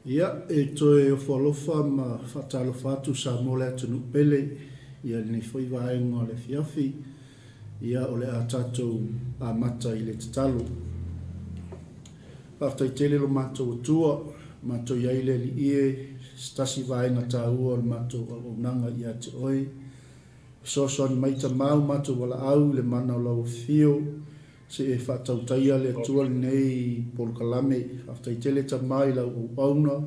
Ia e toe o whalofa ma whatalofa atu sa mole atu nupele ia ni whai vaenga o le fiafi ia o le a tatou a mata i le tatalo. Paftai tele lo matou tua, matou iai le li ie, stasi vaenga ta ua o le matou o unanga ia te oi. Sosoan maita mau matou wala au le mana o lau fio, se e whatautaia le atua nei polkalame, paftai tele ta mai lau uauna,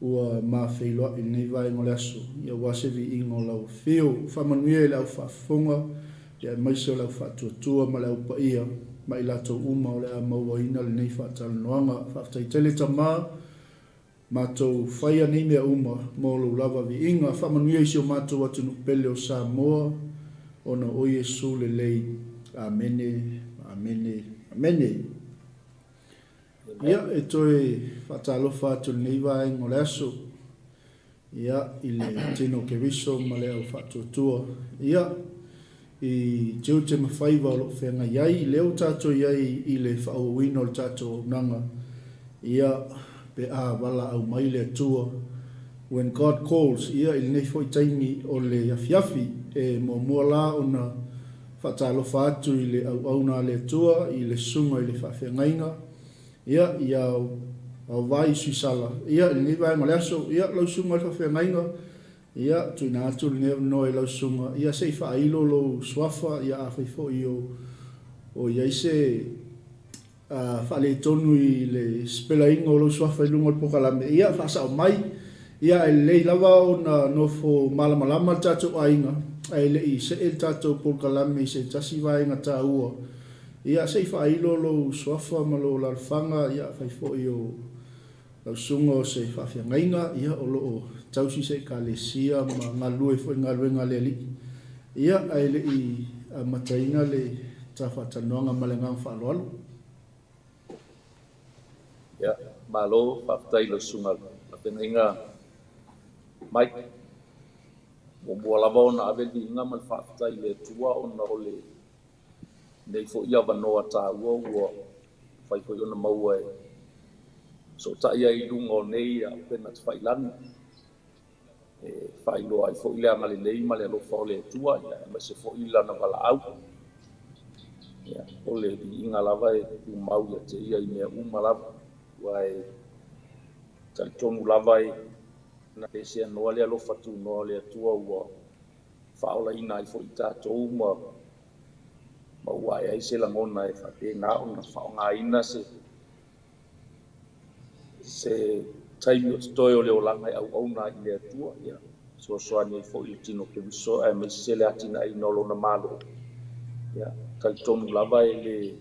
ua mawheiloa i nei vaenga le aso. Ia wasevi ingo lau fio, whamanuia i lau whafunga, ia maise o lau whatuatua ma lau paia, ma i lato uma o le a maua ina le nei whatalanoanga, paftai tele ta maa, matou whaia nei mea uma mo lo lava vi inga whamanuia isi o matou atu nupele o Samoa o na o Yesu le lei. Amene, amene, amene. Ia e toi whatalofa atu nei vaenga o le aso. Ia i le tino kewiso ma le au whatuatua. Ia i teo te mawhaiva o lo whenga iai, leo tato iai i le whaowino le tato nanga. Ia pe a wala au mai le atua. When God calls, ia il nei foi taimi o le afiafi e mo mua la o na whatalofa atu i le au na le atua, i le sunga i le whawhengainga. Ia i au vai suisala. Ia il nei vai ma le aso, ia lau sunga i whawhengainga. Ia tuina atu le neo no i lau sunga. Ia sei whailo lo swafa, ia a whaifo i o iaise whale tonu i le spela ingo lo swafa i lunga pokalame. Ia whasa o mai, ia e lei lava o na nofo malamalama tato ainga. Ai le i se el tato pokalame se tasi vaenga ta ua. Ia sei whailo lo swafa ma lo lalfanga, ia whaifo i o lau sunga o se whawhiangainga, ia o lo o tausi se ka le sia ma ngalue fo ngaluenga le li. Ia ai le i mataina le tawhatanoanga malengang whaloalo. Ya, malo whaftai lo sunga whenga mai. Mua lava o na aweli inga mal whaftai le tua o na ole nei fo ia wanoa tā ua whaifo i ona maua e. So ta ia i lunga o nei a pena te whailani. Whailoa i fo i lea ngale lei ma le alofa o le tua, ia ma se fo i lana wala au. O le di inga lava e tu mau ia te ia i mea uma lava. Wai talitonu lava e na le se anoa le alofa tu noa le atua ua whaola ina i fo i tātou ma wai ai se langona e whate ngā o na whaonga ina se taimi o toi o leo langa au auna i le atua ia soani i fo i tino ke viso e me se le atina i nolo na malo ia talitonu lava e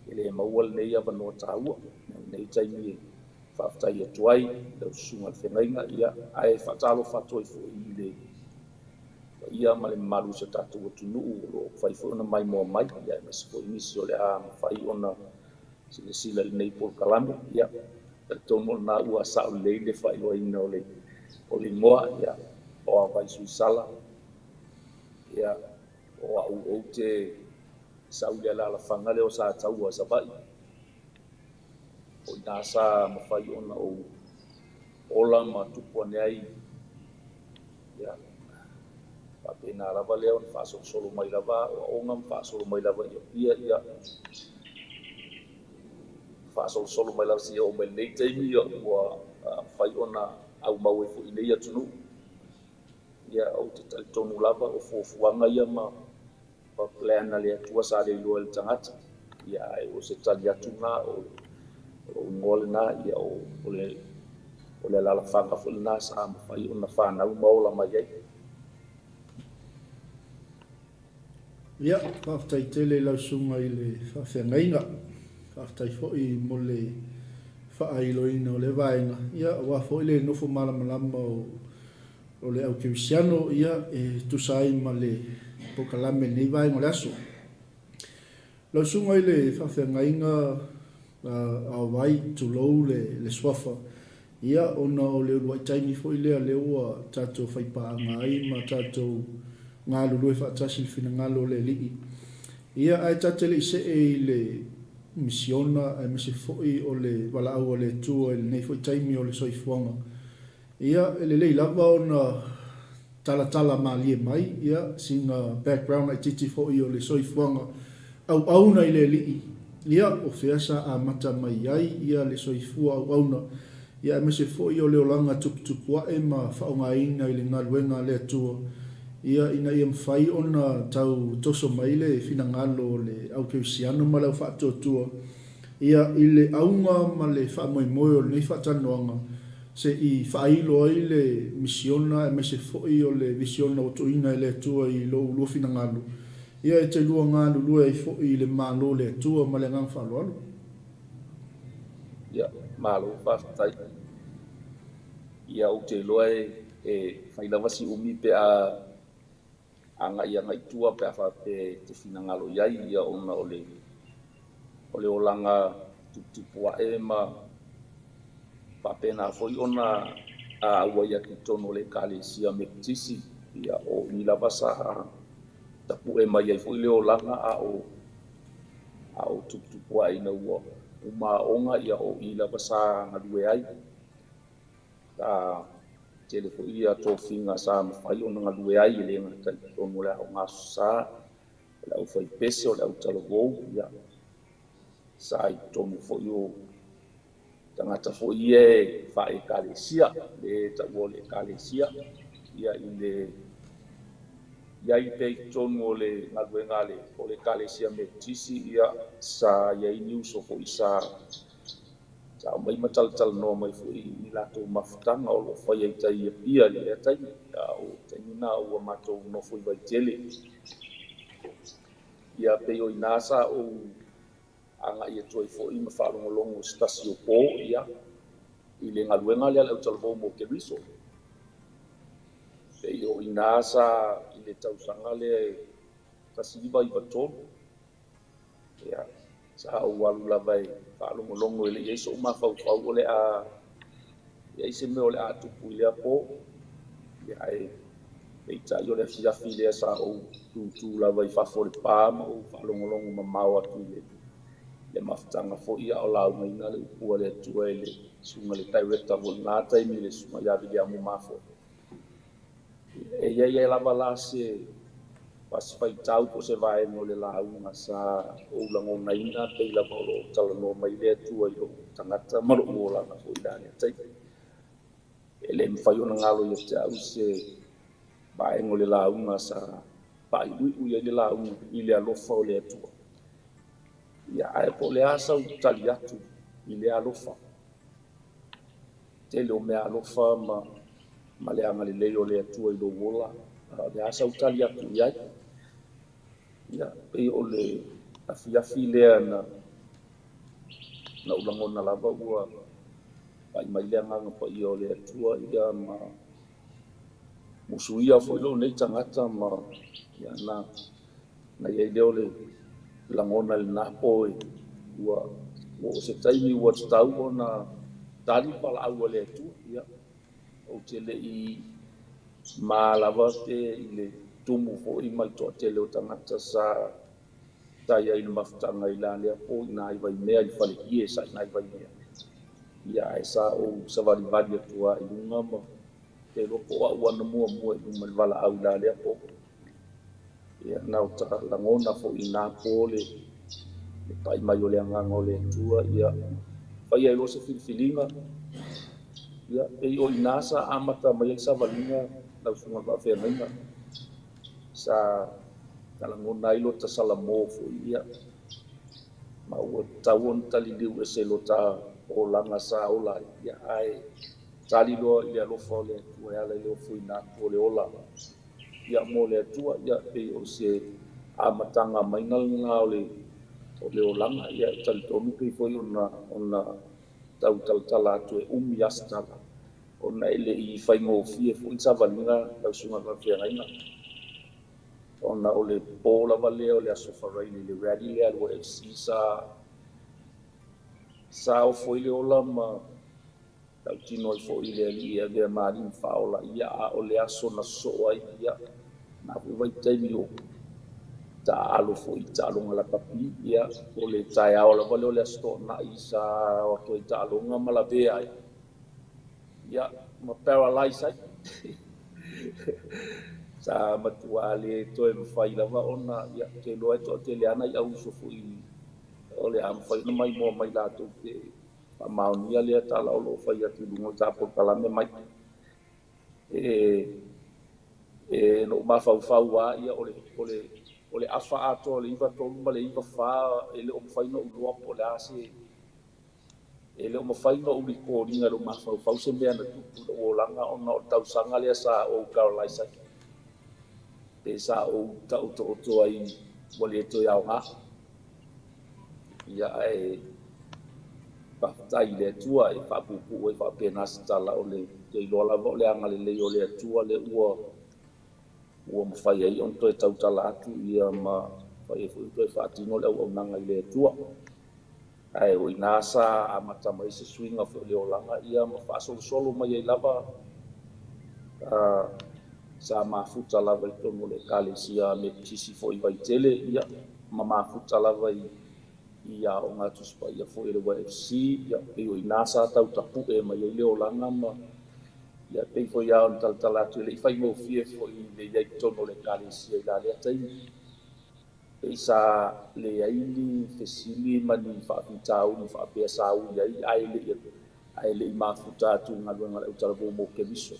le maua le nei ava no tāua nei taimi e whaftai atuai leo sunga le whengainga ia ai whatalo whatoi fo i le ia ma le malu se tātou atunuu o whaifo ona mai mua mai ia me se fo i nisi o le a mawhai ona sila le nei polkalame ia tonu na ua sa o le whailo ina o le ngoa ia o a vai suisala ia o a u te sa ulia la whanga leo sa taua sa vai o ina sa mawhai ona o ola ma tupu ane ai ia pēnā lava leo ni whaasolo mai lava o onga whaasolo mai lava ia whaasolo mai lava si o mai nei teimi ua whai ona au mau e fo i nei atunu ia o te talitonu lava o fuafuanga ia ma plana le atua sa le ilua le tangata ia o se tali atu ngā o ngole nā ia o le lalawhanga fo nā sa mawhai ona whanau maola mai ai. Ia, whaftai tele lau sunga i le whawhengainga. Whaftai fhoi mo le whaailoina o le vaenga. Ia, wafo i le nofo malamalama o le au kewisiano. Ia, e tusai ma le pokalame nei vaenga o le aso. Lau sunga i le whawhengainga a wai tulou le swafa. Ia, ona o le uruai taimi fhoi lea leua tatou whaipaanga ai ma tatou ngā lulu e whaatasi whina ngalo le lii. Ia ai tatele i se e i le misiona e mese fo'i o le walaau o le tua e le nei fo'i taimi o le soifuanga. Ia e le lei lava ona tala malie mai, ia singa background ai titi fo'i o le soifuanga au auna i le li'i. Ia o feasa a mata mai ai, ia le soifua au auna. Ia e mese fo'i o le olanga tuputupuae ma whaongaina i le ngaluenga le atua. Ia ina ia mwhai ona tau toso mai le fina ngalo le au keusiano ma lau whaatotua. Ia i le aunga ma le whaamoimoe o le nei whaatanoanga. Se i whailo ai le misiona e mese fo'i o le visiona o tuina i le atua i lo ulua fina ngalo. Ia e te lua ngā lulua i fo'i i le malo le atua ma le ngang whaaloalo. Ia, malo whaatai. Ia o te lua e whailawasi umi pe a ngai tua pe a whape te fina ngalo iai ia ona o le olanga tupua e ma whapena foi ona a aua ki tono le 𝚘𝚘𝚎𝚘𝚑 𝚎𝚑𝚘𝚑 ia o ni lava sa tapu e mai ai foi le olanga a o tupua ina ua uma onga ia o i lava sa ngadue ai ta tele ko ia to finga sa mai ona ngadue ai le ngata tono le o ngasa le o foi pese o le 𝚘𝚘𝚎𝚘𝚑 ia sa i tono fo yo tangata fo ie fa e 𝚘𝚘𝚎 le ta wo le 𝚘𝚘𝚎 ia i le ia i te tono le ngadue ngale o le 𝚘𝚘𝚎 ia sa ia i niuso fo isa sa mai matal no mai fo i lato mafutanga o lo fai ai tai ia le tai o te nina o mato no fo i vai tele ia pe o inasa o anga ia toi fo i mawhalongolongo stasio po ia i le ngaluenga le 𝚘𝚘𝚎𝚘𝚑 mo ke riso pe o inasa i le tausanga le tasiva i vatolo ia sa o walu lava e whalongolongo i le ieiso o mawhauwhau o le a ia i se meo le a tupu i le a po ia e i tai o le afiafi lea sa o tū lava i whafore pā ma o whalongolongo ma mau atu le mafutanga fo ia o lau maina le upua le atua e le sunga le director o ngā taimi le sunga iawi le amu mafo e ia lava la se pasifai tau po se vai no le launga sa o lango naina pe lava o lo talano mai le atua i o tangata maro o lana fo i dane tai e le mwhai o na ngalo i te au se vai no le launga sa pai ui le launga i le alofa o le atua ia ai po le asa u tali atu i le alofa te leo mea alofa ma le anga le leo le atua i lo wola le asa u tali atu iai ia pe o le afiafi lea na ulangona lava ua pai mai le anganga pa i o le atua ia ma musuia fo ilo nei tangata ma ia na iai leo le langona le napo ua o se taimi ua tau ona tali pala au le atua ia o te le i malava te i le tumu fo i mai toa te leo tangata sa tai ai le mafutanga i la lea po i nai vai mea i whale ie sa i nai vai mea ia e sa o savarivali atua i lunga ma te loko a uana mua i lunga le wala au la lea po ia nau ta langona fo i nā po le pai mai o le anganga o le atua ia pai ai lo se filifilinga ia e o inasa amata mai ai savalinga lau sunga whawhenga sa kalangona ilo ta salamo fo ia ma ua tauon tali liu e se lo ta o langa sa ola ia ai tali lo i le alofa o le atua e ala i leo fui nā po le ola ia mo le atua ia e o se amatanga maingalanga o le olanga ia tali tonu pe foi ona tau tala atu e umi astala ona ele i whaingofie foi savalinga tau sunga whawhiangaina ona o le pōla wale o le asofaraini le radi lea lua FC sa o foi le ola ma tau tino i foi le ali e vea maari mwhaola ia a o le aso na so ai ia na vai taimi o ta'alo fo'i ta'aloga lapapi ia o le taeao lava le o le asoto'ana'i sa o atu ai ta'aloga ma lavea ai ia ma paralyze ai sa matua le toe mafai lava ona ia ke loa to te le ana i au so fo'i o le am fai mai mo mai latou pe maonia le tala o lo fai atu lungo tapo kalame mai no mafaufau a ia o le afa ato le iva tolu ma le iva fa ele o fai no ulua po le ase ele o mafai no uli koringa lo mafaufau se mea na tupu o langa ona o tausanga le sa o 𝚑𝚪𝚘𝚎 pe sa o tau to ai wale to ia nga ia e pa tai le tua e pa pupu e pa penas tala o le te lola vo le anga le o le tua le ua mafai ai on to tau tala atu ia ma fa e fu to fa tino le o nanga le tua ai o inasa a mata mai se swinga fo le olanga ia ma fa solo mai ai lava sa mafuta lava i tono le kalesia me tisi fo i vaitele ia ma mafuta lava ia o ngatu spa ia fo i le UFC ia pe o inasa tau tapu e mai ai le olanga ma ia pe fo ia on tala tu le fai mo fie fo i le ia i tono le kalesia i la le tai isa le aili fesili mani fa tau ni fa pe sa u ia ai le mafuta tu ngalunga le utala bo mo keviso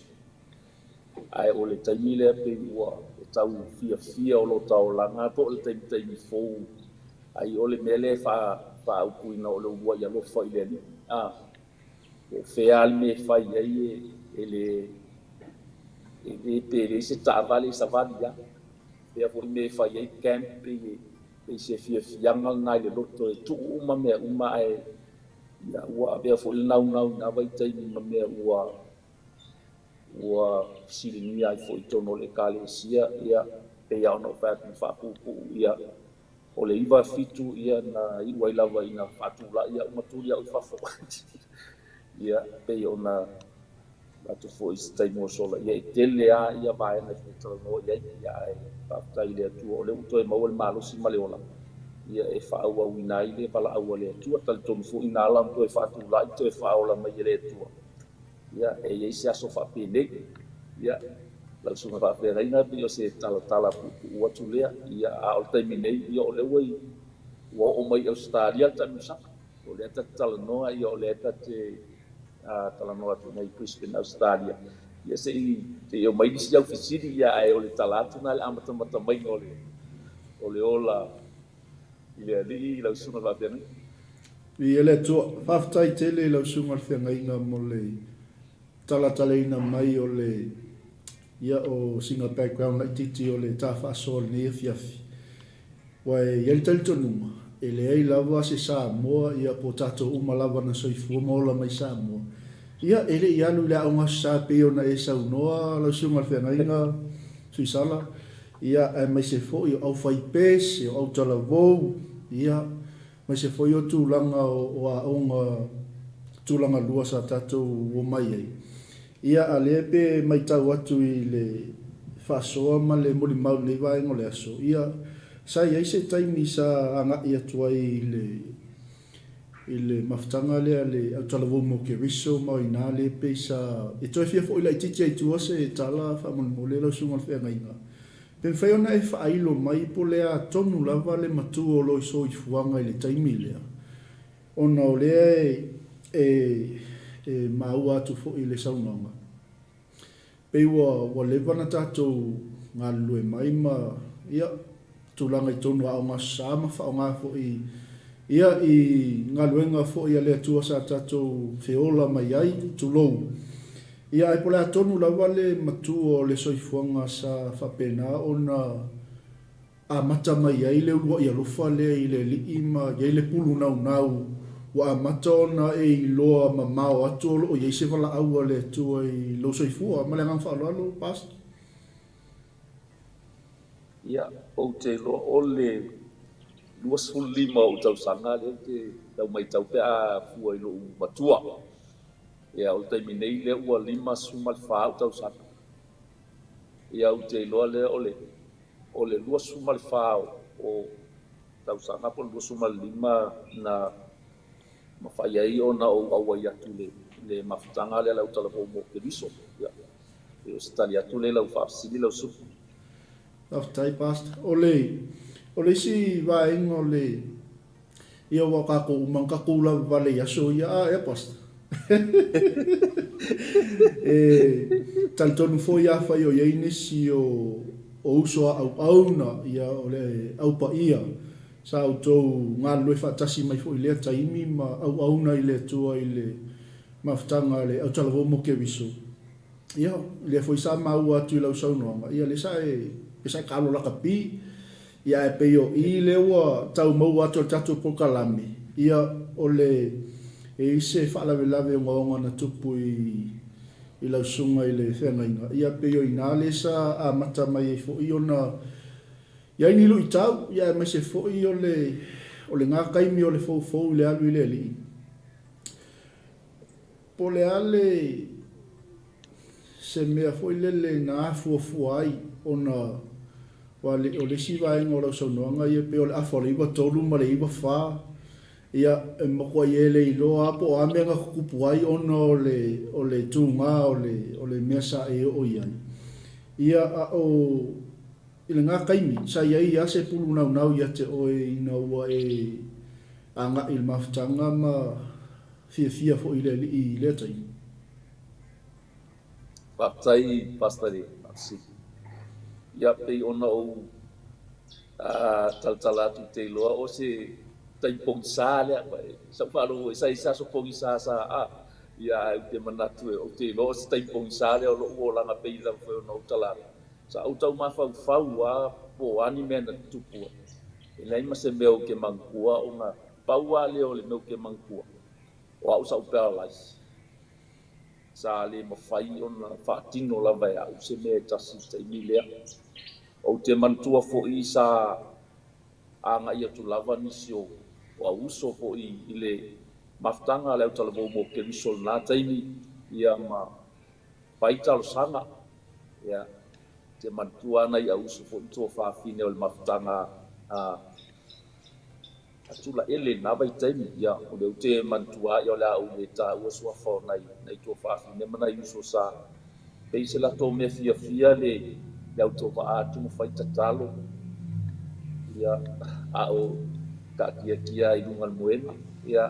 ai o le taimi le pe ua e tau fia o lo tau langa po le taimi fou ai o le mele fa au kuina o le ua ia lo fa ile ni o feal me fai ai ele pe le se tavale sa valia pe a me fai ai camp e se fianga na le loto e tu uma me uma ai ia ua be fo nau na vai taimi ma me ua silini ai fo tono le kalesia ia pe ia no fa pu ia o le iva fitu ia na i wai lava ina fatula ia maturi au fa fo ia pe ona atu fo is taimo sola ia tele ia vai na fo no ia pa tai le tu o le to e mau le malo si male ola ia e fa au ina ile pala au le tu tal ton fo ina la to e fatula to e fa ola mai le tu ia e sia so fa pele ia la suma fa pele ina pio se tala pu o tu le ia a o taimi nei ia o le wai o mai Australia ta nusa o le ta tala no ia o le ta te tala no atu nei Brisbane Australia ia se te o mai si au fisiri ia ai o le tala tu na le amata mata mai o le ola ile ali la suma fa pele i ele tu faftai tele la sunga fianga mo le tala mai o le ia o singa background like titi o le tafa sol ni fiafi wai ia tal tonu ele ai lava se sa mo ia po tato uma lava na soifu mo la mai sa mo ia ele ia lu la uma sa pe ona e sa noa la sunga fianga suisala ia mai se fo ia au fai pes ia au tala vo ia mai se fo ia tu langa o a onga tu langa lua sa tato o mai ai ia alepe mai tau atu i le fasoa ma le moli mau le vai ngole aso ia sa ia se taimi sa anga ia tuai ile maftanga le atalavu mo ke riso ma ina le pe sa e toi fia fo ila titi ai tua se tala fa mon mole lo sunga fe ngaina pe fa ona e fa ilo mai po le a tonu lava le matu o lo so i fuanga ile taimi le ona ole maua tu fo ile saunanga pe wa levana tato ngalue mai ma ia tulanga i tonu a nga sama fa nga fo ia i ngaluenga fo ia le tua sa tato feola mai ai tulo ia ai pola tonu la vale matu o le soifuanga sa fa pena ona a mata mai ai le ua ia lofa le ile liima ia le pulu nau wa matona e loa mamao atu o ye se vala au le tu ai lo soifua ma le ngang fa lo pas ia o te lo ole luas lima o tau sanga le te tau mai tau pe a fu ai lo matua ia o te minei le ua lima suma fa o tau sanga ia o te lo le ole luas suma fa o tausaga po le sumalima na mafai ai ona ou auai atu le mafutaga le lau talafou mo keliso ia e o se tali atu le lau faafesili lau supu Aftai pasta. Ole si vaenga ole ia waka ko mangka kula vale ya so ya e pasta. Talton fo ya fa yo ye si o uso au na ia ole au pa ia. Sa auto ngalo fa tasi mai fo ile taimi ma au na ile tua ile maftanga le au tala mo ke viso. Ia le foi sa mau atu lau sau no ia le sa kalo la kapi ia e peio i le wa tau mau atu tatu po kalami ia ole e se fa la lave ngonga na tupu i lau sunga i le whengainga ia peio i nale sa a mata mai e fo i ona ia ni lu i tau ia mai se fo i ole ngā kaimi ole fo le alu i le li po le ale se mea fo i lele na fua ai ona wale o le siwa e ngora saunoanga ia pe o le afore iwa tolu ma le iwa wha ia e mokwa i ele i loa apo o ame nga kukupu ai ona o le tūnga o le mea sa e o iai ia a o i le ngā kaimi sa iai ia se pulu nau ia te oe ina ua e anga il maftanga ma fia fo i le tai Patai pastari asi ia pe ona o tal atu te loa o se taipong sa le sa falo sa so pong sa ia te manatu o te loa se taipong sa le o lo langa pe la fo no tala sa auto ma fau a po ani mena tupu e lai ma se meo ke mangkua o nga paua le o le meo ke mangkua o au sa paralyze sa le mafai ona faatino lava e au se mea tasi taimi lea o te mantua fo'i sa anga ia tu lava nisi o auso fo'i i le maftanga le au talavou mo keliso na taimi ia ma paitalo sanga ia te mantua na ia auso fo'i tua faafine o le maftanga atula ele na vai taimi ia o le te mantua ia o le au le ta ua suafa nai tua faafine mana iuso sa peise la tō mea fia le au tō atu mo fai tatalo ia a o ka kia i lunga moena ia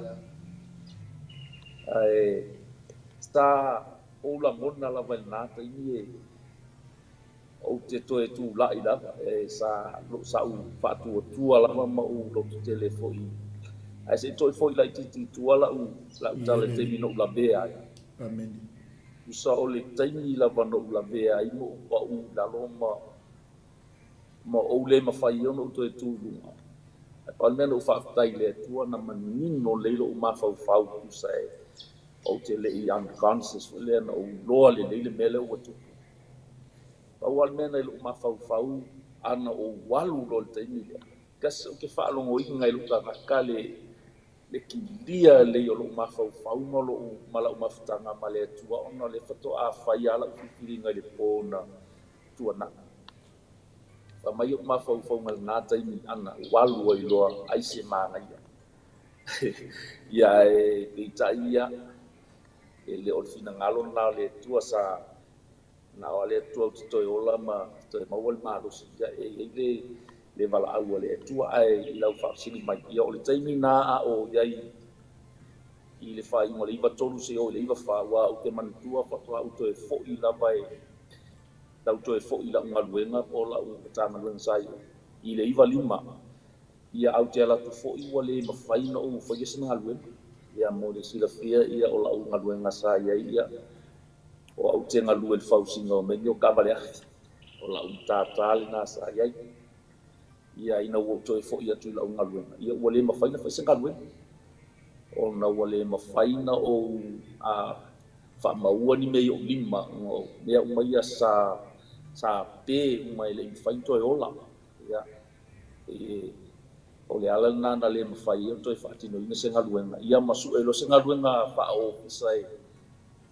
ai sta o la mona la vai nata i o te to e tu la i lava e sa u fatu tua la ma u lo telefoni ai se to foi la ti tua la u tale te mino la bea amen usa o le taimi la vano la bea i mo pa u la loma ma o le mafai ono to e tu lunga al meno fa tai le tua na manino le lo ma fa tu sai o te le i unconscious le na o lo le mele o tu pa wal mena lo ma fa ana o walu lo te ni kas o ke fa lo ngo inga lo ka le kilia le yo lo ma fa no lo mala ma ftanga male tua ona le fato a fa ya la filinga le pona tua na fa mai o ma fa ngal na tai ni ana walu i lo ai se ma ngai ia e taia le o fina ngalo na le tua sa na ole tua to ola ma to ma wol ma lo sia le vala au le tua ai lau fa sini mai ia o le taimi na a o iai i le fa i mo le iwa tolu se o le iwa fa wa o te mantua fa to au to e fo i la vai lau to e fo i la unga luenga po la u tanga luenga sai i le iwa lima ia au te ala tu fo i wa le mawhai na o fo i sina luenga ia mo le sila fia ia o la unga luenga sai ia o au te ngalu el fausinga o menio kavale o la untatale na sa ia ina wo to fo ia tu la unga luenga ia wale mafaina fa senga luenga o na wale mafaina o a fa maua ni me o lima o mea umaia sa pe umai le fai to ola ia o le ala na le mafai o to fa tino ina senga luenga ia masu elo senga luenga fa o sai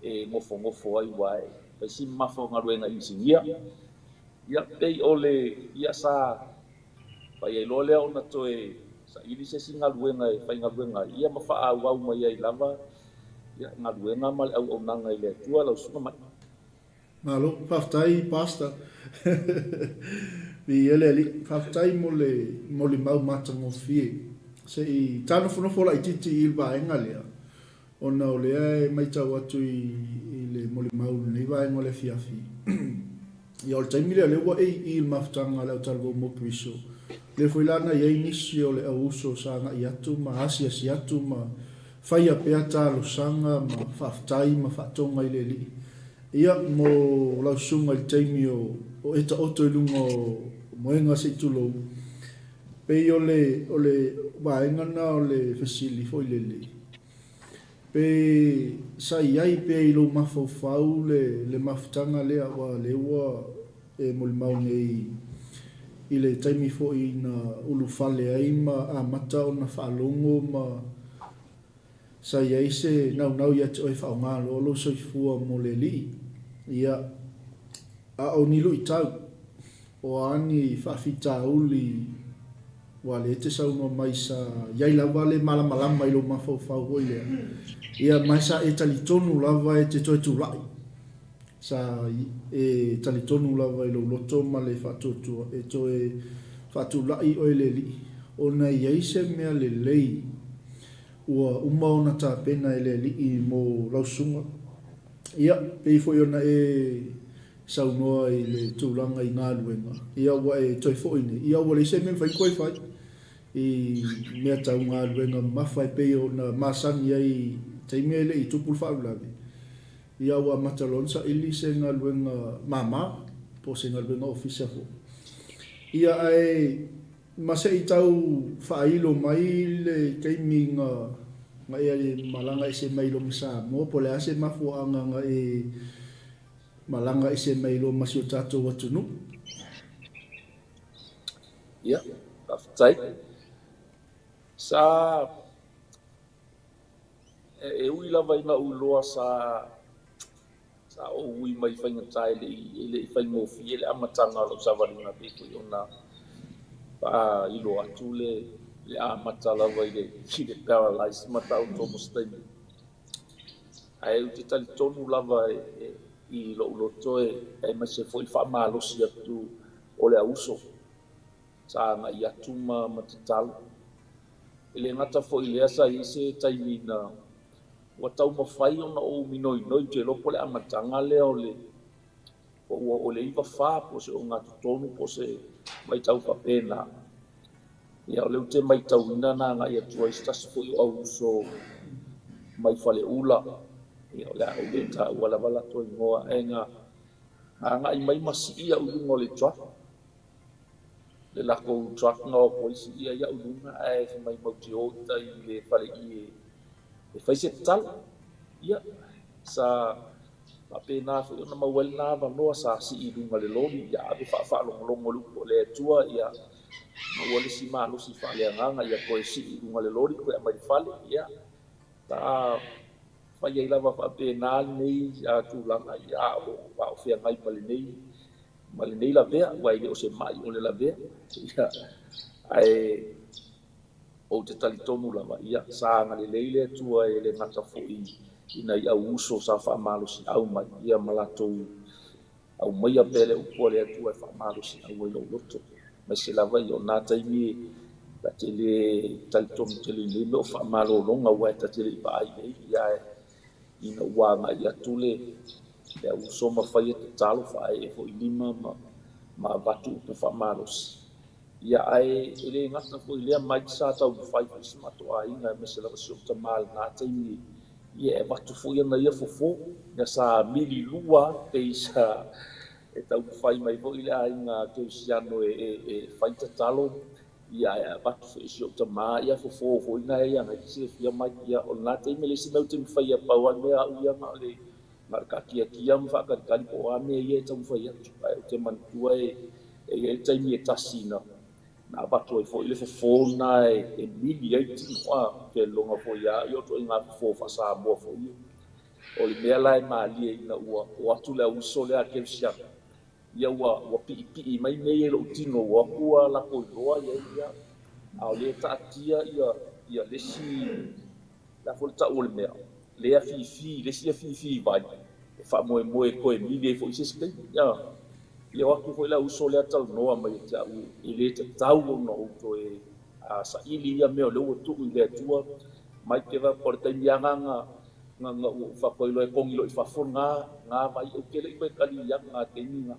ngofo ai wai pa si mafo ngaluenga insinia ia pei ole ia sa pai ai lo lea ona toe sa ili se singaluenga e whaingaluenga ia ma wha au mai ai lava ia ngaluenga ma le au nanga i le tua lau sunga mai. Malo, whaftai pasta. Vi ele ali, whaftai mo le mau matango fie. Se i tano whanawhola i titi i ilwaenga lea. Ona o lea e mai tau atu i le mo le mau ni waenga le fiafi. Ia o le taimi lea lewa e i il maftanga leo talvo mo kriso. Le fuilana i ei nisi o le au uso sanga i atu ma asi atu ma whaia pea talo sanga ma whaftai ma whatonga i le li. Ia mo lau sunga i taimi o eta oto i lunga o moenga se tulo. Pei o le waenga na o le fasili fo i le li. Pe sa iai pe i lo mafau le maftanga lea wa lewa e mo le maunei i le taimi fo i na ulufale ai ma a mata o na whaalongo ma sa iai se nau ia te oi whaonga lo soifua mo le li. Ia a o nilu i tau o ani whawhita uli wa le te saunga mai sa iai lawa le malamalama i lo mafau hoi lea. Ia mai sa e talitonu lava e te toi tulai. Sa e talitonu lava i lo loto ma le whatutua e toi whatulai o le li. O na iai se mea le lei ua umaona ta pena e le li i mo lausunga. Ia pei foi ona e saunoa i le tūlanga i ngā luenga. Ia ua e toi foi ne. Ia ua le se mea whai koe whai. I mea tau ngā luenga mawhai pei ona masangi ai teimea ele i tupul whaulawe. Ia ua matalonsa ili se ngā luenga mama po se ngā luenga ofisa ho. Ia ai masa i tau whailo mai le teimi nga ea le malanga ese mailo masa mo po le ase mafuanga nga e malanga ese mailo masio tato watunu. Ia, taftai. Sa e ui lava ina uloa sa o ui mai whainga tai le i whainga ofi le amatanga lo sa waringa peko i ona pa ilo atu le amata lava i le paralyze mata o tomo staimi. Ai u te tali tonu lava i lo uloto e mai se foi wha malosi atu o le auso sa nga i atu ma te talo. Ele ngata foi lea sa i se taimi na wa tau mawhai ona o minoi te lopo le amatanga lea o le iwa wha po se o ngā tutonu po se mai tau whapena. Ia o leu te mai tau ina na ngā ia tua i stasi foi o au uso mai whale ula. Ia o lea o le ta wala wala toi ngoa e ngā i mai masi ia ulunga le truck. Le lako truck ngā o poisi ia ulunga e mai mauti o ta i le whale i e whaise tal. Ia sa papena foi ona mauel na vanoa sa si i lunga le lori ia ave whaalongo lupo le tua ia mauele si malo si whale anganga ia koe si i lunga le lori koe amai whale ia ta whai ei lava papena nei a tūlanga ia o whea ngai mali nei la vea wai le o se mai o le la vea ia ai o te talitonu lava ia sa ngale leile tua e le ngata foi ina ia uso sa fa malo si au mai ia malato au mai apele o pole tua fa malo si au lo loto mai se lava io na taimi la tele talitonu tele le no fa malo longa wa ta tele ba ai ia ina wa ia tule le uso ma fa ia talo fa e foi lima ma batu fa malo ia ai ele ngata foi le mai sa tau fai si mato ai na me se lava so tamal na taimi ia batu foi na ia fofo na sa mili lua pe sa e tau fai mai foi le ai na te siano e fai talo ia batu foi so tamal ia fofo foi na ia na se fia mai ia o na taimi le sino te fai ia pa wa me ia ma le marka kia fa ka kali po ame ia tau fai ia te mantua e taimi e tasina na batu e foi le fo na e mili ai ti wa ke longa foi ya yo to inga fo fa sa bo foi o le mea lai ma li ina ua o atu le uso le a ke sia ia ua piʻipiʻi mai nei e loʻu tino ua kua lako iloa ia ao lē taatia ia lesi lafo le taʻu o le mea lea fifi lesi ia fifi vai e faamoemoe koe mili ai foʻi sesikaimi ia o aku foʻi le auso lea taunoa mai te aʻu i lē tatau ona outou e saʻili ia mea o le ua tuʻu i le atua mai ke va por taimi agaga nga u fakoilo e kongi lo i fafonga nga vai o kele i koe kali yang nga teninga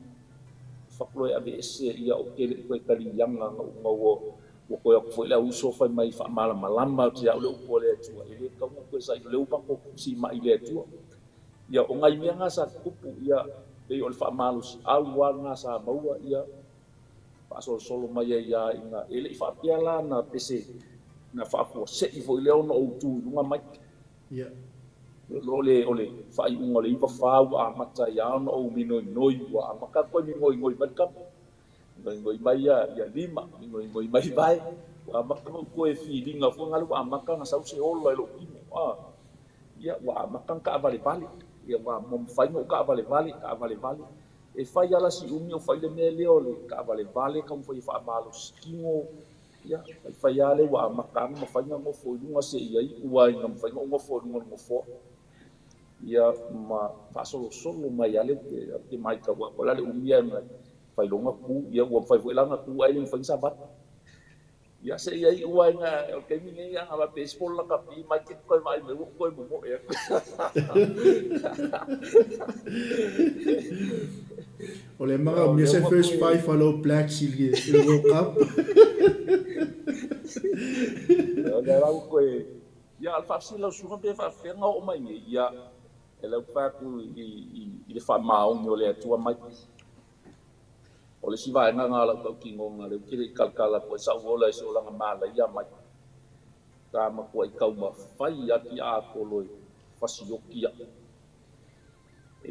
faklo e ave ese ia o kele i koe kali yang nga o koe aku foi le uso fai mai fa malama te au le upo le atua i le kaunga koe sa i le upa ko si mai le atua ia o ngai mea nga sa kupu ia e o le fa malu au wa nga sa maua ia pa solo mai ia inga ele i fa piala na pese na fa ko se i foi le ono o tu lunga mai ia ole fa i unga le ipa fa wa mata ia ono o mino noi wa maka ko mi ngoi batka ngoi mai ia lima ngoi mai vai wa maka ko e feeling afu ngalu maka nga sau se olo lo imo ia wa maka ka vale ia wa mom fai no ka vale e fai ala si umi o fai le mele ole ka vale ka fai fa malo skingo ia fai ale wa maka mo fai no fo lunga se ia i wa ngam fai no fo lunga mo fo ia ma fa solo mai ale te mai ka wa la le umia mai fai longa ku ia wa fai foi langa ku ai fai sabat ia se ia i wa nga o ke mi nga aba baseball la ka pi mai ke ko mai me ko mo e ole manga mi se first five follow black silge il World Cup ia la ko ia alfa sila suga pe fa fenga o mai ia ela fa ku i le fa maong yo le atua mai o le siva nga la ko kingonga le kiri kalkala ko sa ola so la mala ia mai ta ma ko i kau ma fai ati a ko loi fasiokia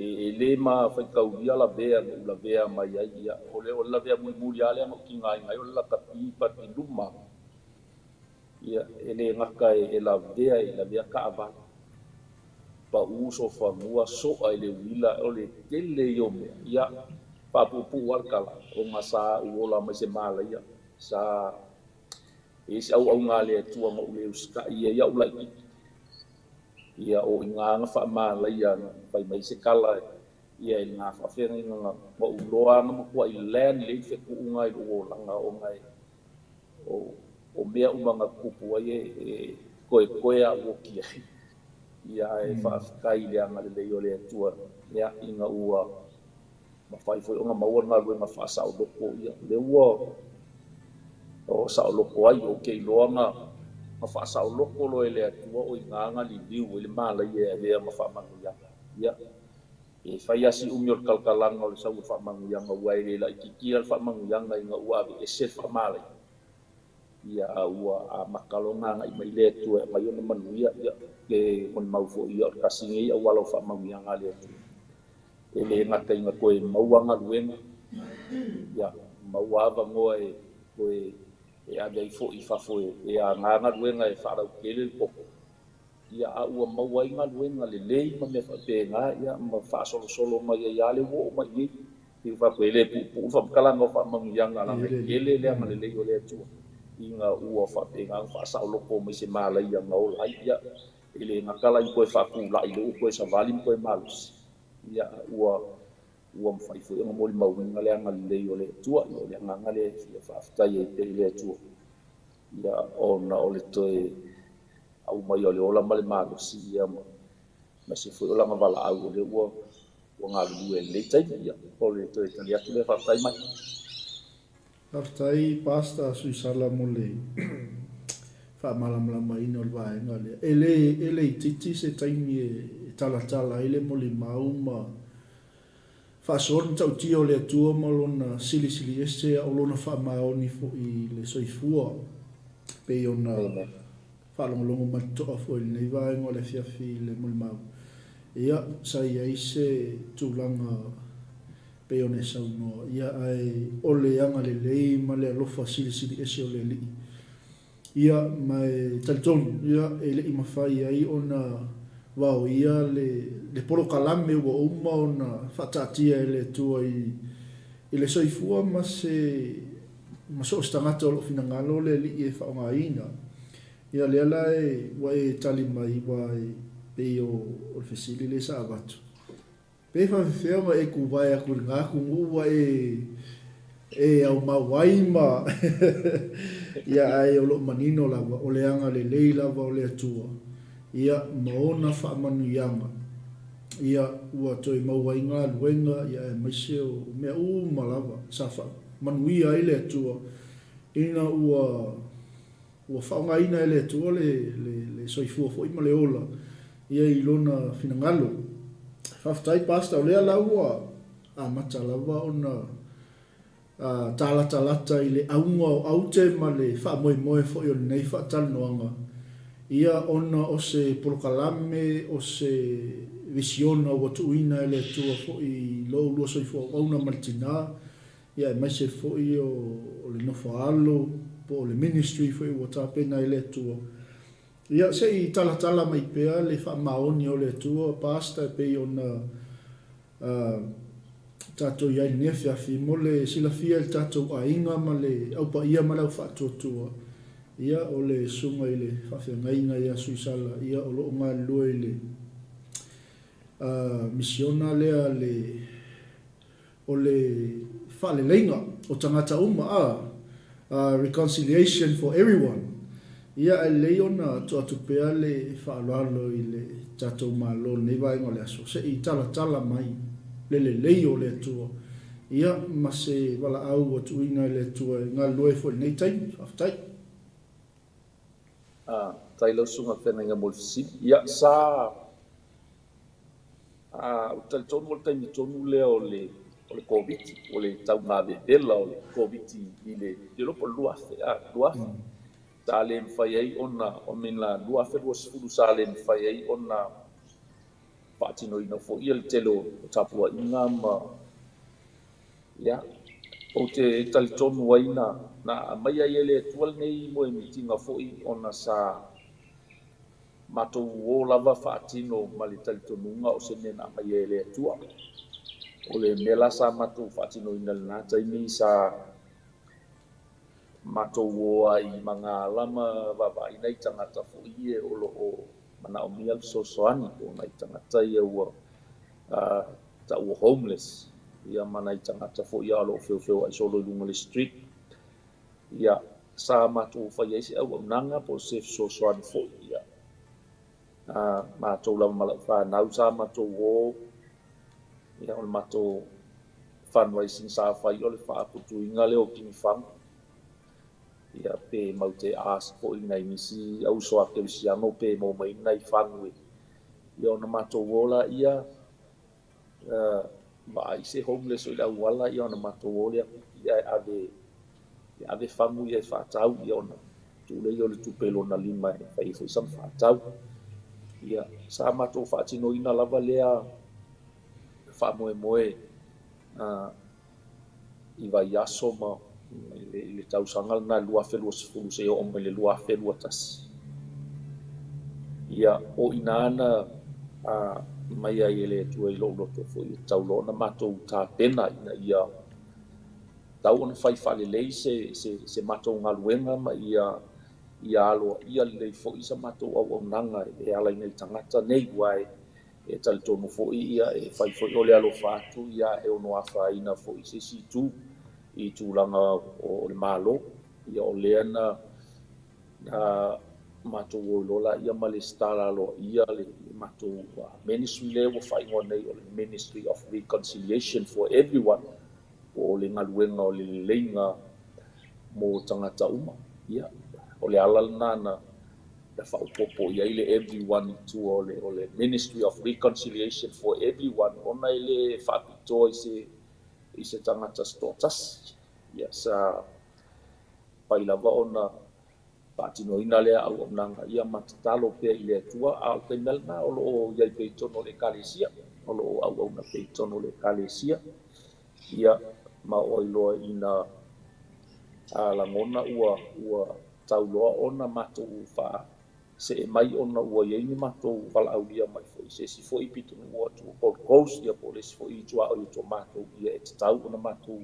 e le ma fa kau ia la bea mai ia o le la bea muri ale mo kinga ngai o la ka pi pa ti luma ia ele ngaka e la bea ka ava pa uso fa mua so ai le wila o le tele yo me ia pa pupu warkala o ngasa uola mai se mala ia sa isi au ngale tua mo le uska ia ulai ia o nga fa mala ia pai mai se kala ia nga fa fenga nga mo uloa mo ko i len le fe ku ngai o langa o ngai o mea umanga kupu ai koe a woki ai ia e whaafikai le anga le o le atua ia inga ua ma whai foi o nga maua ngā rue ma whaasao loko ia le ua o sao loko ai o kei loanga ma whaasao loko lo e le atua o inganga li liu e le mala ia e lea ma whaamanu ia e whai asi umi o kalkalanga o le sau whaamanu ianga ua e le la ikikia le whaamanu ianga inga ua ave e se whaamala ia ua a makalonga ngai mai le tu mai ona manuia ia ke on mau fo ia kasingi ia wala fa mau ia ngale e le ngata inga koe mauanga luenga ia mauava ngoe koe e ave fo I fa fo e a nganga luenga e fa ra kele po ia a ua mauai nga luenga le lei ma me fa pe nga ia ma fa solo mai ia le wo mai ni fa pele pu fa kala ngo fa mau ia ngala ele le ngale le yo le tu inga ua fa penga fa sa loko me se mala ia ngol ai ia ele ngakala I koe fa ku la I lo koe sa vali koe malus ia ua mfai fo nga moli mau ngale ngal le yo le tua yo le ngale ia fa fa ye te le tua ia ona ole toe au mai ole ola male malus ia ma se fo ola mavala au le ua ngalu le tai ia ole toe tali atu le fa tai mai Aftai pasta sui sala mole fa malam ino va ngale ele titi se taimi e tala ele mole mauma fa son tau tio le tua malona sili ese o lona fa maoni fo I le soifua pe ona fa longo mato fo le va ngole fiafi le mole mau ia sai ise tulanga pe ona sa no ia ai ole anga le lei ma le lofa sili ese o le li ia mai talton ia ele I mafai ai ona wao ia le polo kalame o uma ona fatatia ele tu I le soifua ma so stangata o lo finangalo le li e whaongaina. Ia le ala wa tali mai wa pe o fesili le sa abatu. Pe whawhewhia ma kuwai a kuri ngā kungu wa au mawaima. Ia ai o lo manino lava, o le anga le lei lava o le atua. Ia maona whaamanu ianga. Ia ua toi mauai ngā luenga, ia maise o mea malava, sa manuia ai le atua. Ina ua whaongaina ai le atua le soifua fo ima le ola. Ia I lona finangalo. Whaftai pasta o lea laua a mata lava ona talata I le aunga o aute ma le whaamoe fo I o nei whaatanoanga. Ia ona o se polokalame o se visiona o tuina ele tua fo I lo lua soifua auna martina. Ia mai se fo I o le nofoalo po le ministry fo I o tapena ele tua. Ia se I tala mai pea le whaamaoni o le tua pasta pe ona tato iai nefeafi mo le silafia il tato ainga ma le aupa ia ma lau whaatotua. Ia o le sunga I le whawhiangainga ia suisala. Ia o lo ngā lua I le misiona lea o le whaaleleinga o tangata uma reconciliation for everyone. Ia ai leona to atupea le whaalalo I le tato malo nei vaenga le aso. Se I tala mai le leo le atua. Ia ma se wala au o tuina le atua ngā lua fo nei taimi, aftai. Tai sunga whenenga molfisi. Ia sa utal tonu o taimi tonu lea o le COVID, o le tau ngā bebela o le COVID I le lopo luafe. Sa le mwhai ai ona, o mina luafe rua sifuru sa le mwhai ai ona whaatino ina fo ia le telo o tapua inga ma. Ia, o te tali tonu waina na mai ai ele tual nei mo mitinga fo I ona sa matou o lava whaatino ma le tali tonunga o se nena mai ai ele tua. O le mela sa matou whaatino ina le nata ini sa matou o ai mga lama wawa ina I tangata fo I o lo o mana o mia sosoani o na I tangata ia ua ta ua homeless. Ia mana I tangata fo ia lo feo ai solo lunga le street. Ia sa matou whai eisi au nanga po se sosoani fo ia. Matou lama malau whanau sa matou o ia o le matou fundraising sa whai o le whaaputu inga leo kinifanga. Ia pe mau te ask fo I nai misi au soa ke wisiano pe mo mai nai whanui. Ia ona matou wola ia ba I se homeless o I lau wala ia ona matou wola ia ave whanui ia whaatau ia ona tule I o le tupelo na lima e whai fo isam whaatau. Ia sa matou whaatino ina lava lea whaamoe I vai aso ma le tausaga na luafe lua sefulu se o mai le luafe lua tasi. Ia o ina ana mai ai ele tua I loo loto fo I taulo na matou tapena ina ia tau ona fai whalelei se matou ngaluenga ma ia alo ia lei fo I sa matou au nanga e ala ina I tangata nei wai e tali tonu fo ia e fai fo I o le alo whaatu ia e ono awha ina fo I se situ I tūlanga o le malo, ia o lea na matou o lola ia ma le stala lo ia le matou ministry le o whaingoa nei o le Ministry of Reconciliation for Everyone o le ngaluenga o le leinga mo tangata uma. Ia, o le alana na whaupopo ia I le everyone tu o le Ministry of Reconciliation for Everyone ona I le whapito I se tangata stotas. Ia sa pailava ona patino ina lea au nanga ia matatalo pe I le tua au te melna o lo iai peitono le kalesia o lo au na peitono le kalesia. Ia ma oiloa ina langona ua tauloa ona matou wha se mai ona ua iai ni matou wala au ia mai fo I se si fo I pitonu ua tu Gold Coast ia po le si fo I tua o I to matou ia e tau ona matou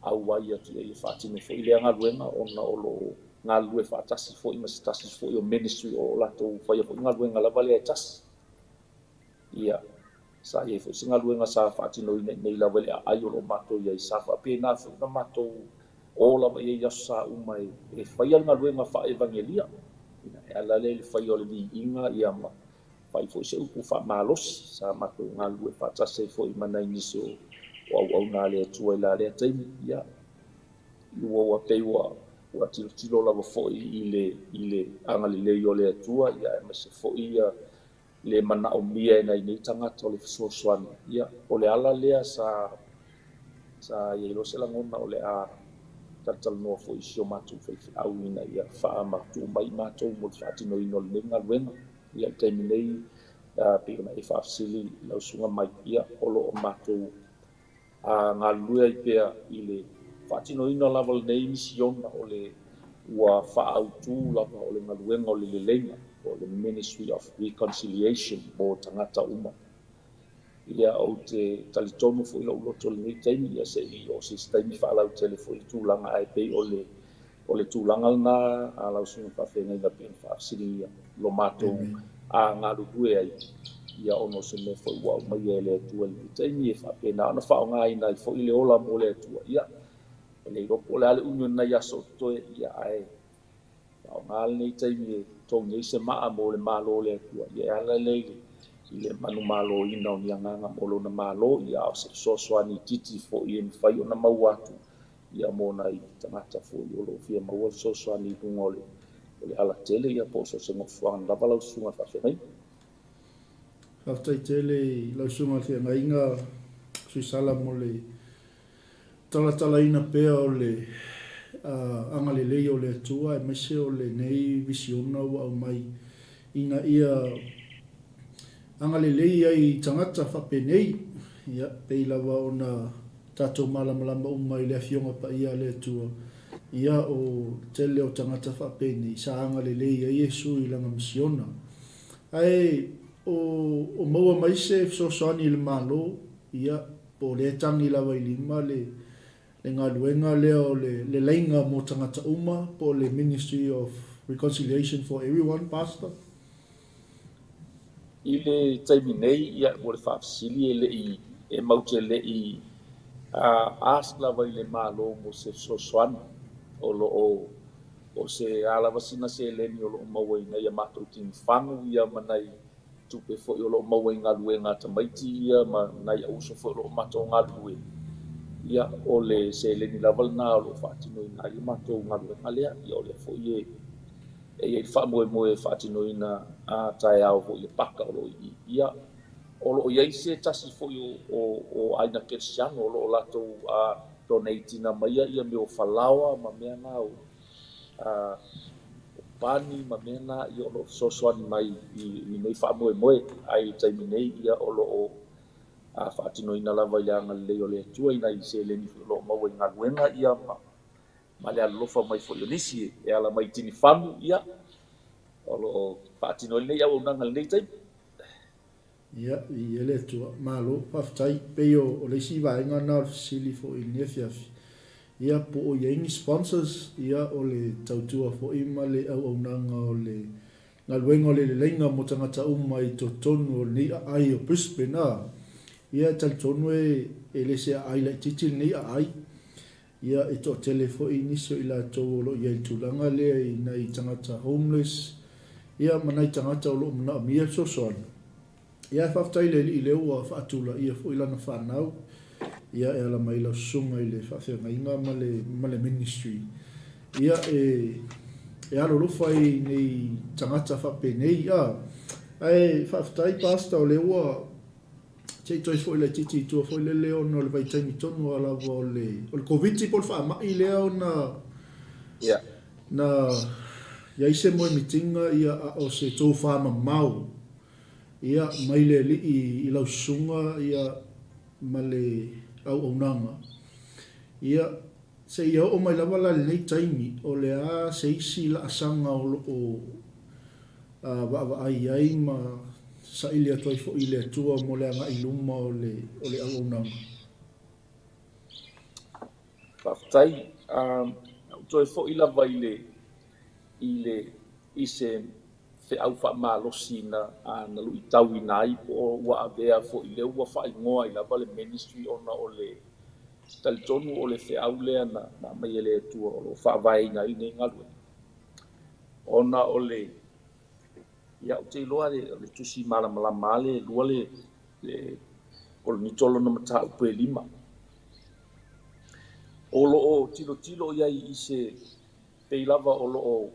au ai atu e whaatino fo i lea ngaluenga ona o lo ngalue whaatasi fo i masi tasi fo i o ministry o lato whaia fo i ngaluenga lava lea tasi. Ia, sa iei fo i si ngaluenga sa whaatino i nei lava lea ai o lo mato iei sa whaapena fo na mato o lava iei aso sa umai e whaia ngaluenga wha evangelia. E ala le whaia o le di inga ia ma whai fo i se upu wha malosi sa mato ngalue whaatasi fo i manai nisi o au nā lea tua i la lea taimi. Ia, ua ua pei ua tilo lava fo'i i le agalelei o le atua ia e mase fo'i ia le mana'omia e nei tagata o le fesoasoani ia o le ala lea sa iai lose lagona o le a talatalonoa fo'i sio matou faife'auina ia fa'amatumai matou mo le fa'atinoina o lenei galuega ia i taimi nei pei ona e fa'afesili lausuga mai ia o lo'o matou galue ai pea i le fa'atinoina lava lenei misiona o le ua fa'autū lava o le galuega o le leleiga o le Ministry of Reconciliation mo tagata uma ia o te talitonu fo'i lo'u loto lenei taimi ia se'i o se taimi fa'alautele fo'i tulaga ae pei o le tulaga lana a lausuga fa'afegaiga pe ona fa'afesili ia lo matou agalulue ai ia ono se me fo'i ua aumai e le atua lenei taimi e fa'apena ona fa'aogāina ai fo'i le ola mo le atua ia le iropo o le ale unu nai aso toe ia ae fa'aogā lenei taimi e togi ai se ma'a mo le mālō le atua ia e ala lei i le manu mālōina o niagaga mo lona mālō ia o se fesoasoani titi fo'i e mafai ona mau atu ia mo nai tagata fo'i o lo'o fia maua le fesoasoani luga o le ala tele ia po o so se gofuaga lava lausuga fa'afegai fa'afetaitele i lausuga feagaiga suisala mo le talatalaina pea o le agalelei o le atua e maise o lenei visiona ua aumai ina ia agalelei ai tagata fa'apenei ia pei lava ona tatou malamalama uma i le afioga paia le atua ia o tele o tagata fa'apenei sa agalelei ai iesu i laga misiona ae o maua mai se fesoasoani i le mālō ia po le tangi lava i lima le galuega lea o le laiga mo tagata uma po le Ministry of Reconciliation for Everyone, Pastor. I le taimi nei ia ua le fa'afesili e le'i e maute le'i ask lava i le mālō mo se fesoasoani o lo'o o se alavasina se leni o lo'o maua ina ia matou tinifagu ia manai tupe fo'i o lo'o maua i galuega tamaiti ia ma nai auso fo'i o lo'o matou galue ia o le se leni lava lana o lo'o fa'atinoina ai matou galuega lea ia o lea fo'i e iai fa'amoemoe fa'atinoina a taeao fo'i le paka o lo'o ia o lo'o iai se tasi fo'i o aina kerisiano o lo'o latou a donatina maia ia me o falaoa ma mea na o pani ma mea na ia o lo'o fesoasoani mai i nei fa'amoemoe ai taimi nei ia o lo'o fa'atinoina lava i le agalelei o le atua ina i se leni fo'i lo'o maua i galuega ia ma le alolofa mai fo'i o nisi e ala mai tinifagu ia o lo'o fa'atinoina nei auaunaga lenei taimi ia i ele atua mālō fa'afetai pei o le isi vaega na o le fesili fo'i i nia fiafi ia po o iaiga sponsors ia o le tautua fo'i ma le auaunaga o le galuega o le leleiga mo tagata uma i totonu o lenei a'ai o Brisbane ia talitonu e lese a'ai laʻitiiti lenei a'ai ia e to'atele fo'i nisi o i latou o lo'o iai le tulaga lea inai tagata homeless ia manai tagata o lo'o mana'omia fesoasoani ia e fa'afetai le ali'i leu ua fa'atulaia fo'i lana fa'anau ia e ala mai laususuga i le fa'afeagaiga ma le ministry ia e alolofa ai nei tagata fa'apenei ae fa'afetai pasta o le ua tei toi fo'i le titi tua fo'i lele ona o le vaitaimi tonu a lava o le COVID po le fa'ama'i lea ona na iai se moe mitinga ia o se tō whamamau ia mai le ali'i i laususuga ia ma le auaunaga ia se ia o mai lava la lenei taimi o le a se isi la'asaga o lo'o va'ava'ai ai ma sa'ili atu ai fo'i le atua mo le aga'i luma o le auaunaga Whaftai, toi fo ila vai i se fe au wha malosi na lu i tau i nai po wa avea fo i leu wa wha ingoa i lava le ministry ona o le talitonu o le fe au lea na mai ele tua o lo wha vai ngai ne ngalue. Ona o le ia o te iloa le tusi malama le lua le o le nitolo na mata upe 5. O lo o tilo iai i se te lava o lo o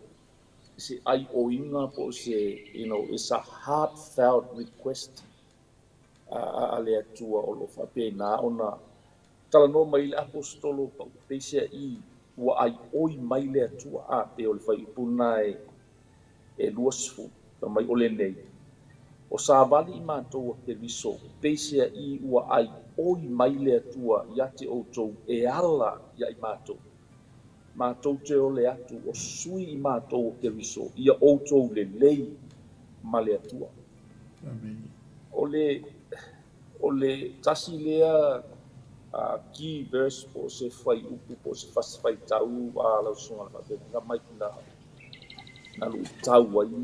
se ai o inga po se, it's a heartfelt request a le atua o lo whapena ona tala no mai le apostolo pa pesia i ua ai oi mai le atua a te o le whai upuna luasfu pa mai ole nei o sa vali i mātou a Keriso pesia i ua ai oi mai le atua ia te outou e ala ia i mātou te ole atu o sui i mātou o Keriso ia outou le lei ma le atua. Amen. O le tasi lea key verse po se whai upu po se whai tau a lau sunga la nga mai na lu tau ai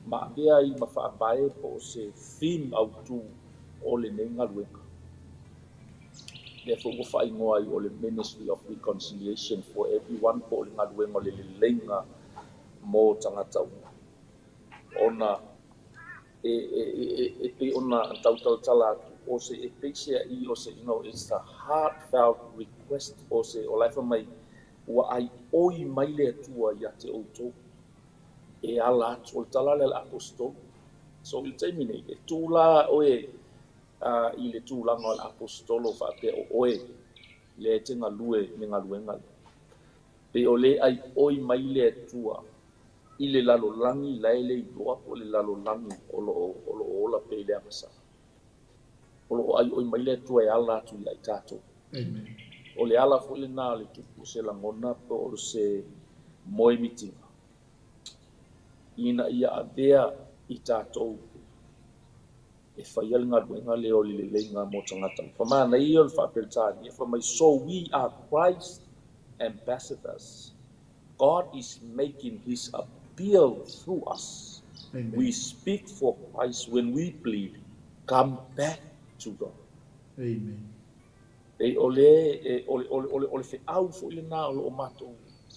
ma bea i ma whaabae po se theme au tu o le nenga luenga. Therefore, we'll find more on the ministry of reconciliation for everyone. Po le ngaluenga le lenga mo tangata ona pe ona tau tala o se e pesia I o se it's a heartfelt request o se o lai mai ua ai oi mai le atua ia te outou e ala atu o tala le apostol so il termine e tula oe I le tūlanga o le apostolo whape o oe le te ngalue me ngaluenga. Pe o le ai oi mai le atua I le lalo langi laele I loa po le lalo langi o lo ola pe le amasa. O lo ai oi mai le atua e ala atu I ai tātou. Amen. O le ala fo le nā le tupu se langona po o se moe mitinga. Ina ia avea I tātou e whaial ngā ruenga leo li le ngā mo tangata. Whamana I o le whapeltani, e whamai, so we are Christ ambassadors. God is making his appeal through us. Amen. We speak for Christ when we plead, come back to God. Amen. E ole fe au fo ile nā o mato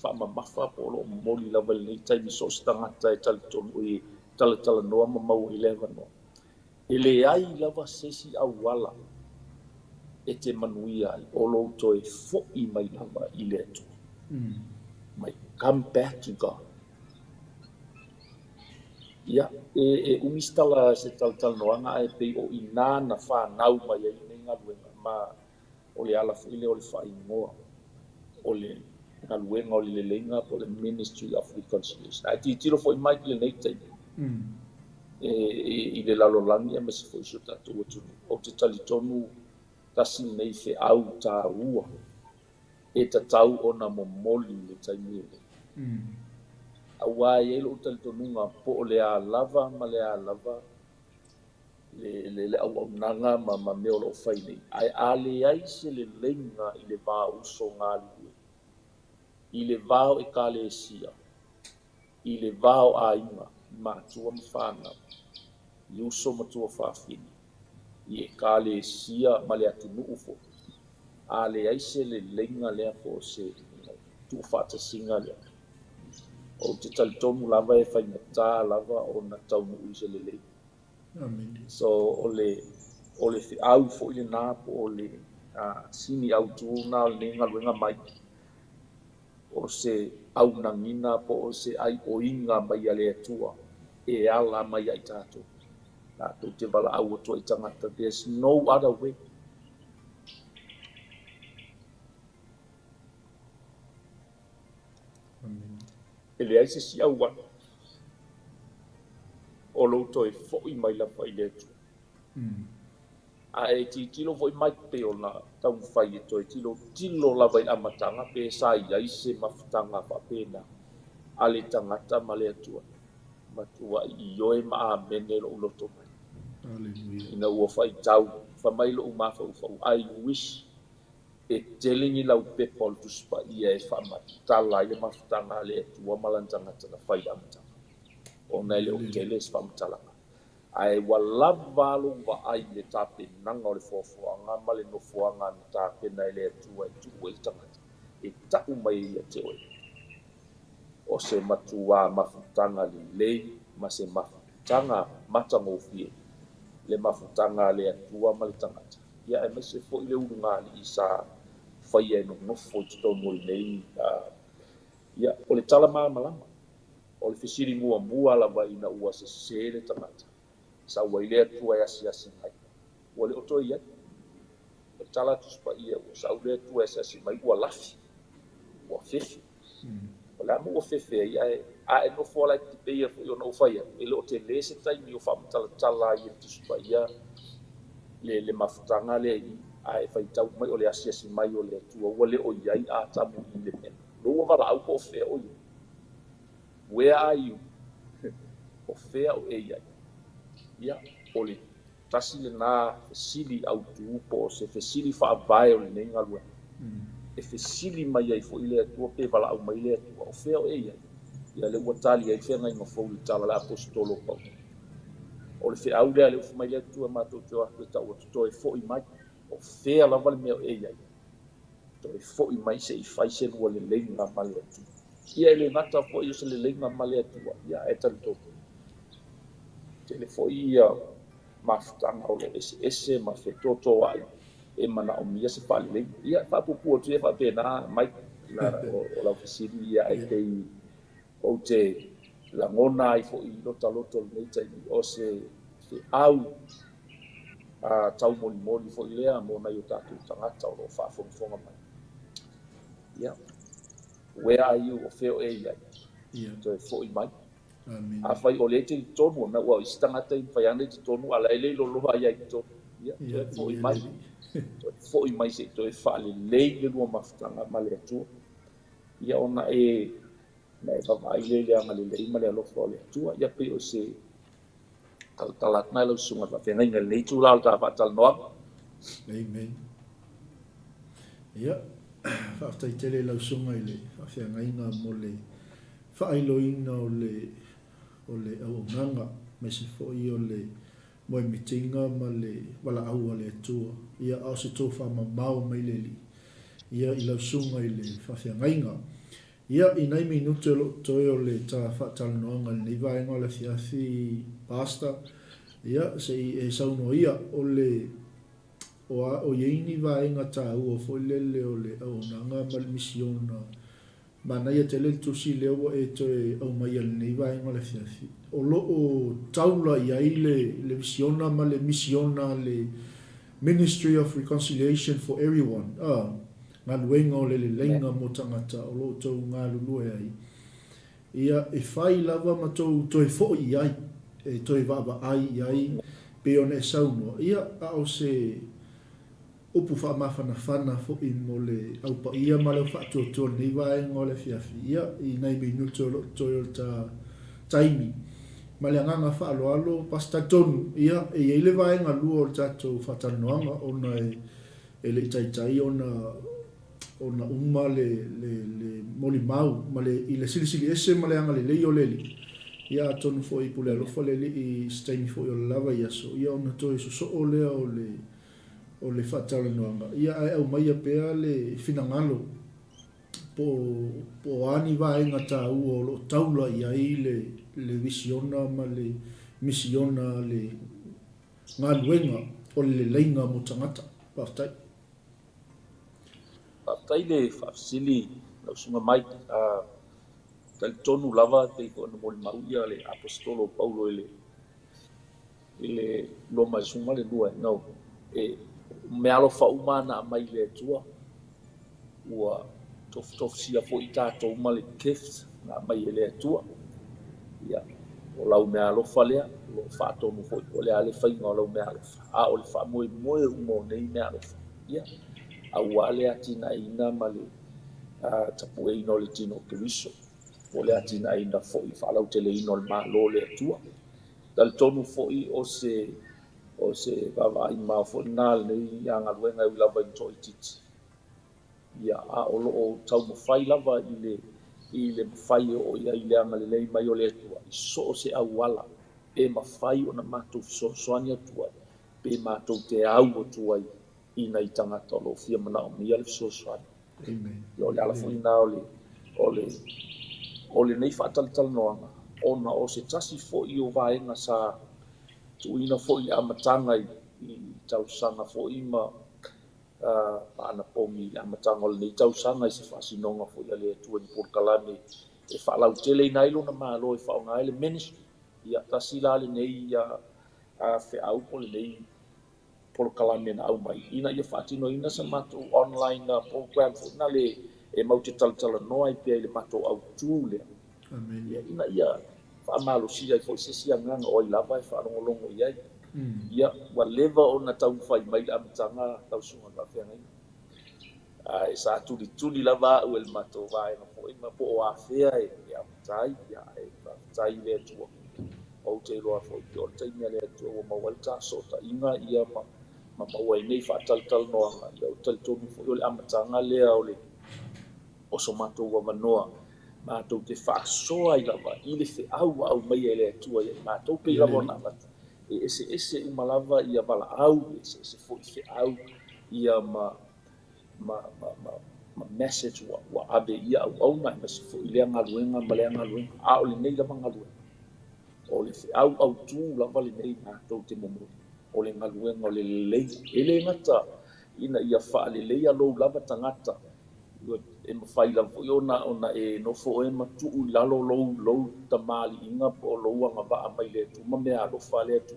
whamamafa po o moli lava le nei taimi so stangata e talitonu I tala noa mamau I lewa noa. Ele ai lava sesi au wala e te manuia ai o louto e fo'i mai lava I le atu. Mai come back to God. Ia, umistala se tal noanga e pei o ina na whanau mai ai nei ngā luenga ma o le ala fwile o le whaingoa o le ngā luenga o le lenga po le Ministry of Reconciliation. Ai ti tiro fo'i mai ki le nei taimi. I le lalolangi e mesi fo iso tātou atu o te talitonu tasi nei fe au tā ua e tatau ona momoli le taimi ele. Awa e lo talitonunga po o le a lava ma le a lava le au nanga ma meo lo fai nei. Ai ale ai se le lenga I le vā uso ngā lue. I le vāo e kāle e sia. I le vāo a inga. Mātua mwhānau, I uso matua whāwhini, I e kāle sia ma le atu nuufo, a le aise le lenga lea po se tu whātasinga lea. O te talitonu lava e whaingatā lava o na taunu uise le lei. Amen. So o le au fo I le nā po o le sini au tū nā o le nenga luenga mai. O se au nangina po o se ai o inga mai a le atua e ala mai ai tātou. Tātou te wala au atua I tangata. There's no other way. Amen. E le aise si au wana. O louto e fo'i mai la whai le atua. A e tilo foi mai pe o na tau whai e toi tilo la vai amatanga pe sa I aise mafutanga pa pena. A le tangata ma le atua. Matua I oe ma a mene lo uloto mai. Hallelujah. Ina ua whai tau, whamai lo umawha ufau. I wish telingi lau pepa o le tusipa ia e whaamatala ia mafutanga le tua malantanga tana whaida matanga. O nei le o tele se whaamatalanga. Ai walava alu wa ai le tape nanga o le fuafuanga ma le nofuanga na tape na le tua i tua i tangata. E tau mai ia te oe. O se matua mafutanga le lei ma se mafutanga matangofie. Le mafutanga le atua ma le tangata. Ia e mese fo i le urunga li isa whaia no nofo i tonu i nei. Ia o le tala malama. O le fisiri mua la vai na ua se sele tangata. Sa ua ile atua e asi mai. Ua le oto ia. O tala tuspa ia ua sa ule atua e asi mai ua lafi. Ua fefe. O le amu ua fefe ia e a e nofo ala ki te ia fo i ono whaia. E le o te lese taimi o whamatala ia tuspa ia. Le mafutanga le i a e whaitau mai o le asi mai o le atua. Ua le o iai a tamu i le mena. Lua wala au ko fea o ia. Where are you? O fea o e iai. Ia, o le tasi le nā fesili au tuupo o se fesili whaavae o le nenga lua. E fesili mai ai fo i le atua pe wala au mai le atua. O fea o e iai. Ia le uatali ai fea ngai ngafou le tala le apostolo pau. O le fea au lea le ufu mai le atua mātou te wako e tau atu to e fo i mai. O fea lava le mea o e iai. To e fo i mai se i faise lua le lenga ma le atua. Ia ele ngata fo i se le lenga ma le atua. Ia e tali tōku. Tele fo ia mafutanga o le ese ma fetoto ai e mana o mia se pali le ia fa pupu o te fa pena mai o la fisiri ia e te o te la ngona ai fo i loto le tai o se au a tau moli fo i lea mo na yo tatu tangata o fa fonga mai ia where are you o feo e ia to fo i mai a fai o le te tonu na ua i tangata i fai ane te tonu ala ele lo loa ia i tonu ia fo i mai se to e fa le lei le lua mafutanga ma le atua ia ona e na e vavai le anga le lei ma le alofa o le atua ia pe o se talat na lo sunga va fenga inga le tu la ta va tal noa amen ia fa tai tele lo sunga ile fa fenga inga mo le fa ailoina o le au nganga me se fo i o le mo mitinga ma le wala au le atua ia au se tō wha mau mai le li ia i lau sunga i le whawhiangainga ia i nei minute lo toi o le tā whatalanoanga le nivaenga le fiafi pasta ia se i e sauno ia o le o yeini vaenga tā ua fo lele o le au nanga ma le misiona mana ia tele tusi leo e toe au mai al nei vaenga le fiafi o lo o taula ia i le visiona ma le misiona le Ministry of Reconciliation for Everyone ngā luenga o le lenga mo tangata o lo tau ngā lulu e ai ia e whai lava ma tau toi fo i ai e toi vava ai i ai pe ona e sauno ia au se upu wha mawhana whana fo i mo le au pa ia ma leo whaatua tua nei vaenga o le fiafi ia i nei minuto o lo toi o ta taimi ma le anganga whaaloalo pasta tonu ia e eile vaenga lua o le tatou whatanoanga ona e le taitai ona uma le moli mau ma le i le silisili ese ma le anga le lei o leli ia tonu fo i pule alofa leli i staini fo i o lava ia so ia ona toi so o lea o le whatanoanga ia ai au mai a pea le finangalo po ani vaenga tā ua o lo taula i ai le visiona ma le misiona le ngā luenga o le leinga mo tangata paftai le whaafsili lau sunga mai tali tonu lava te i kona mori mau ia le apostolo Paulo i le loma i sunga le lua no e me alo whaumana mai le tua ua tof sia fo i tātou ma le gift na mai le atua ia o lau me alofa lea lo whaatonu fo i o le ale whainga o lau me alofa a o le wha moe umo nei me alofa ia a ua le atina ina ma le tapu e ino le tino kiriso o le atina ina fo i whalau tele ino le malo le atua dal tonu fo i o se vava i maa fo i nā le nei a ngā luenga i lava i toi titi ia a o loo tau mawhai lava i le mawhai o ia i le anga le lei mai o le atua. I so se awala e mawhai o na mātou soani atua pe mātou te au o tuai i nei tangata o lo fia mana o mia le soani. Amen. Yo le ala fuina o le nei whaatalitala noanga ona o se tasi fo i o vaenga sa tuina fo i amatanga i tausanga fo i ma paana pomi le amatanga o le nei tausanga i se whasinonga fo i ale atua ni Polokalame e whaalau tele i nailo na malo e whaonga ele ministry ia tasi la le nei wheau po le nei Polokalame na au mai ina ia whaatino ina sa matou online program fo na le e mau te talatala noa i pia i le matou au tū lea. Amen. Ia ina ia whaamalosia i fo i se sianganga o i lava e whaarongolongo i ai. Ia wa leva o na tau whai mai le amatanga tau sunga ka whiangai. E sa tuli lava au e le matou vai na fo i ma po o a whea e amatai ia e whaatai le atua. O te roa fo i o le taimia le atua o mawalita so ta inga ia ma maua i nei whaataltal noanga ia o talitonu fo i o le amatanga lea o le o so matou wa manoa matou te whaasoa i lava i le whiau au mai e le atua i matou pe i lava na mata e ese umalava ia wala au ese fo i whiau ia ma message wa abe ia au na ma se fo i le ngaluenga ma le ngaluenga a o le nei lava ngaluenga o le whiau au tū lava le nei matou te momo o le ngaluenga o le lei ele ngata ina ia wha le lei alo lava tangata e mawhai la fo ona e no fo e matu lalo lou tamali inga po lou anga va mai le tu ma me alo fa le tu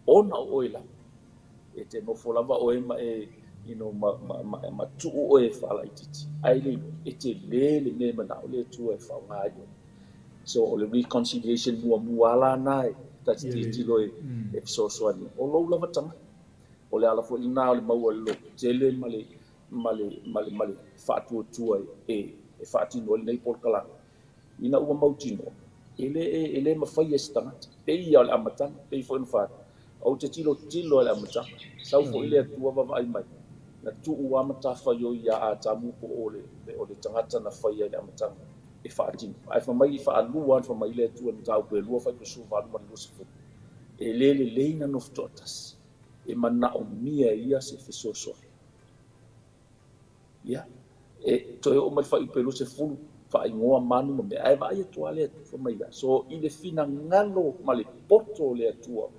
ona oila e te no fo lava o e ma e tu o e fa la ititi ai le e te le me mana o le tu e fa ngai so o le reconciliation mua ala nai ta ti lo e so ni o lou lava tama o le ala fo ina o le mau lo tele male fatu tua e fatu no nei Polokalame ina ua mautino ele mafai e stangata pe ia le amatan pe fo fa o te tilo le amatan sau fo ile tua va ai mai na tu ua mata fa yo ia a tamu po o le tangata na fa ia le amatan e fatu ai fa mai fa alu fa mai le tua ni tau pe lu fa so va ma lu se ele na no ftotas e mana o mia ia se fesoso ia e to o mai fai pelo se fulu fai ngoa manu me ai vai to ale fo mai so i le fina ngalo male poto le atua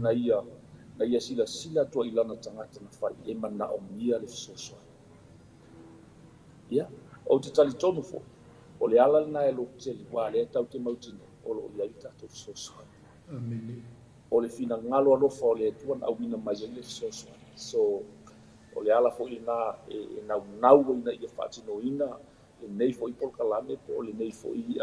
na ia sila to ilana tangata na fai e mana o mia le fesoso ia o te tali tonu fo o le ala na e lo tele wa le tau te mautino o lo ia ita to fesoso Amen. o le fina ngalo alo fo le atua na awina mai le fesoso so o le ala fo ina e nau ina ia whaatino ina e nei fo i Polokalame po o le nei fo i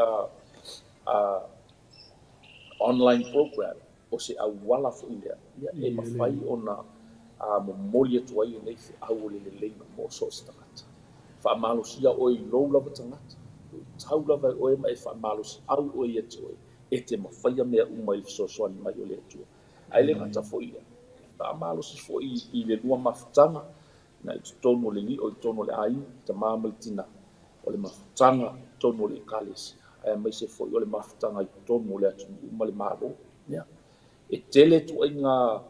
online program o se awala fo i lea ia e mawhai ona momoli atu ai nei fe au le leima mo so se tangata whaamalosia o i lou lava tangata tau lava o e ma e whaamalosi au o i atu e te mawhaia mea uma i fisosoani mai o le atua ai le ngata fo i whaamalosi fo i le lua mafutanga na i tonu le li o i tonu le ai ta mamalitina o le mafutanga tonu le kalesi ai mai se foi o le mafutanga i tonu le atu ma le malo ia e tele tu ai nga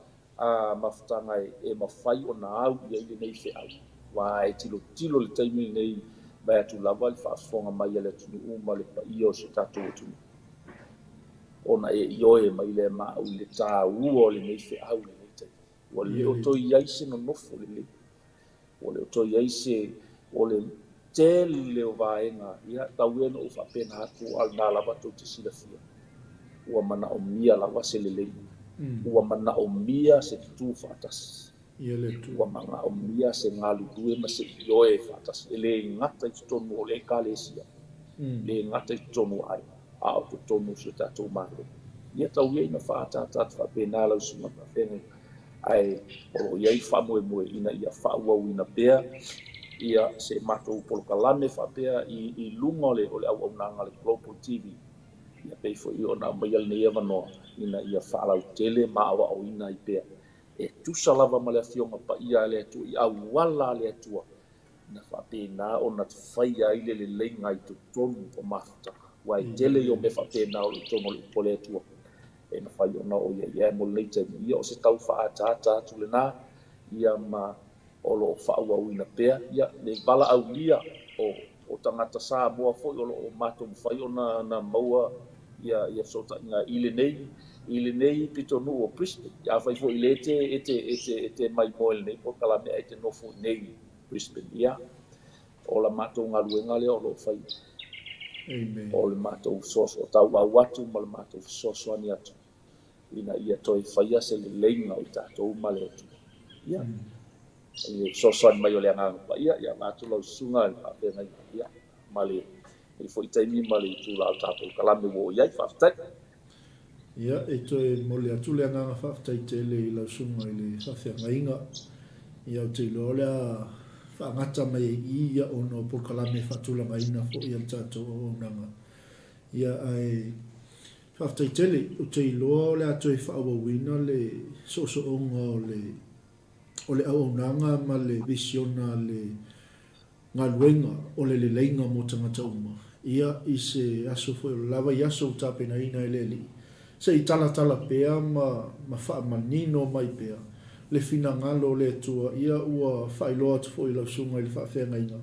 mafutanga e mafai o na au i le nei fe au wa e tilo le taimi nei vai atu lava le whaafonga mai le atu ma le pa i o se tatu atu ona e ioe mai le ma au le tā ua o le nei fe au le nei taimi o le o to i aise no nofo le le o le to ia se o le tele o vaenga ia tau eno o whapena atu al nā lava tau te silafia ua mana o mia lava se lelei ua mana o mia se tutu whaatas ua mana o mia se ngalu due ma se ioe whaatas le ngata i tonu o le kalesia le ngata i tonu ai a o tonu se tatou malo ia tau ia ina whaatatat whapena lau suma whapena ai o iai whamoe ina ia whaauau ina pea ia se matou Polokalame whapea i lunga o le au nanga le Global TV ia pei fo i ona mai al nei avanoa ina ia whaalau tele ma awa o ina i pea e tusa lava ma le afionga pa ia le atua i au wala le atua na whapena o na whai ai le lenga i tu tonu o mafuta. Wai tele yo me whapena o le tono le pole atua. E na whai o na o ia mo leite ia o se tau whaatata atu le nā. Ia ma o lo whaauauina pea. Ia le vala au lia o tangata sā moa fo o lo o mato mwhai o na maua ia sota inga ile nei pito nu o Brisbane. Ia whai fo ile ete mai moel nei po kalame ai te nofo nei Brisbane. Ia o la mato ngā luenga lea o lo whai. Amen. O le mato soso o tau au atu ma le mato soso ani atu. Ina ia toi whaia se le leinga o tātou ma le atu. Ia. Ia soso ani mai o le anganga pa. Ia mato lau sunga le pāpenga ia. Ma le fo i taimi ma le tūla o tātou kalame wo iai whaftai. Ia, e toi mo le atu le anganga whaftai te le lau sunga i le whawhianga inga. Ia o te ilo lea whaangata mai i ia o no pokalame whatulanga ina fo i al tātou o nanga. Ia ai whaftai tele o te ilo lea toi whaawawina le soso onga o le au nanga ma le visiona le ngā luenga o le leinga mo tangata uma. Ia i se aso fo lava i aso tāpena ina ele li. Se i tala pea ma whaamanino mai pea. Le fina ngalo le tua, ia ua whailoa tu fo i lau sunga i le whaafenga inga.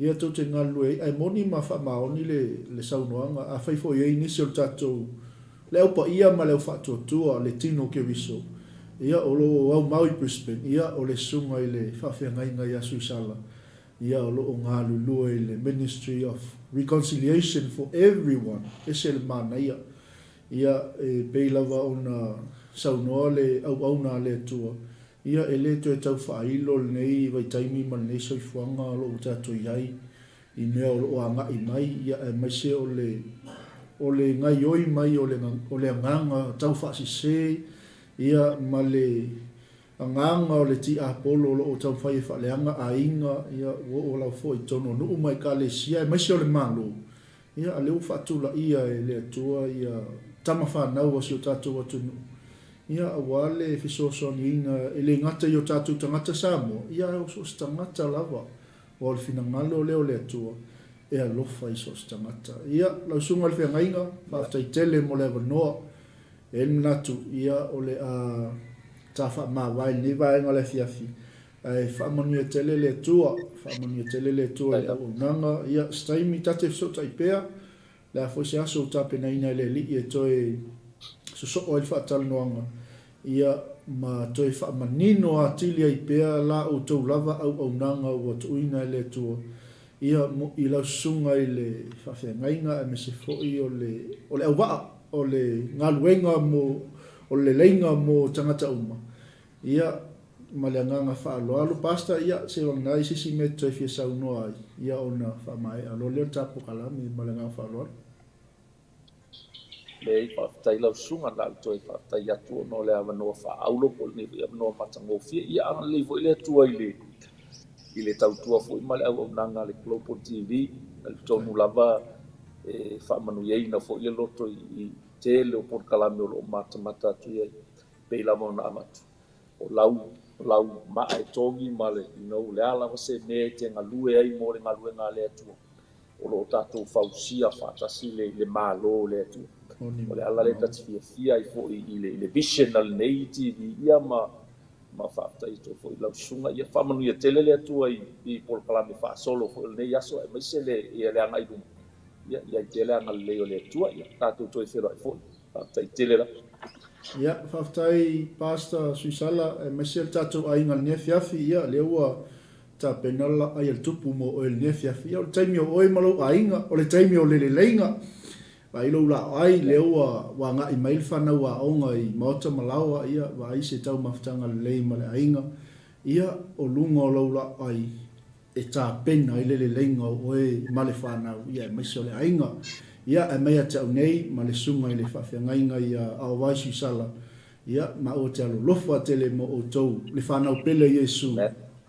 Ia tau te ngalo ai moni ma whaamaoni le saunoanga, a whaifo i nisi o tātou. Le aupa ia ma leo whaatotua le tino ke wiso. Ia o lo au mau i Brisbane, ia o le sunga i le whaafenga inga i asu sala. Ia o lo o ngā lulua i le Ministry of Reconciliation for Everyone. Ese le mana ia. Ia e beilava o na saunoa le au na le tua. Ia e le to e tau whailo le nei vai taimi ma nei soifuanga o lo tato iai. I mea o lo anga i mai. Ia e mai se o le ngai oi mai o le anganga tau whaasi se. Ia ma le anganga o le ti apolo o tau whai e whaleanga a inga. Ia o lau fo i tono nuu mai ka le sia. E mai se o le malo. Ia a leo whatula ia e le atua ia tama whanau o si o tātou atu nuu. Ia awale fisoso ni inga ele ngata i o tātou tangata Samoa. Ia o sos tangata lava. O le fina ngalo leo le atua. E alofa i sos tangata. Ia lau sunga le whianga inga. Whaftai tele mo le avanoa. E mnatu ia o le a tawha mawai ni vaenga le fiafi. E whaamanuia tele le atua. Whaamanuia tele le atua i au nanga. Ia staimi tate fisota i pea. Le a fwese aso tāpena ina le li e toe so o il whaatal noanga. Ia ma toi whaamanino a tili ai pea la o tau lava au nanga o atu ina le tua. Ia mo i lau sunga i le whawhiangainga e me se fwoi o le au waa o le ngaluenga mo o le leinga mo tangata uma. Ia ma le anganga whaaloalo pasta ia se wangai sisi me toi fia saunoa ai. Ia ona whaamai alo leo tapo kalami ma le ngā whaaloalo. Le whaftai lau sunga nal toi whaftai atu no le avanoa whaaulo po le avanoa matangofia. Ia anga le vo ile atua i le tautua fo i male au nanga le Global TV. Le tonu lava whaamanu ieina fo i le loto i te leo por kalame o lo mata atu iai. Pei lava o na amatu. O lau maa e tongi male le ala wase me te ngalue ai mo le ngalue ngā le atua. O lo tātou whausia whaatasi le mālo le atua. O le ala le tati fia i fo i le vision al nei TV ia ma whaatai to fo i lau sunga ia whamanu ia tele le atua i polo kalame wha solo fo i nei aso e maise le anga i runga. Ia i tele anga le o le atua ia tātou toi whero ai fo i whaatai tele la. Ia whaatai pasta suisala e maise le tātou ainga le nefiafi ia le ua ta penala ai al tupu mo o le nefiafi ia o le taimi o oi malo ainga o le taimi o le leinga. Wa ilo la ai leo wa nga i mail fana wa onga i mota malawa ia wa ai se tau maftanga le male ainga ia o lunga o la ai e ta pena ile le lenga o e male fana ia mai so le ainga ia e mai ata nei male sunga ile fa ngainga ia a wa si sala ia ma o te alo lofa tele mo o tou le fana o pele Yesu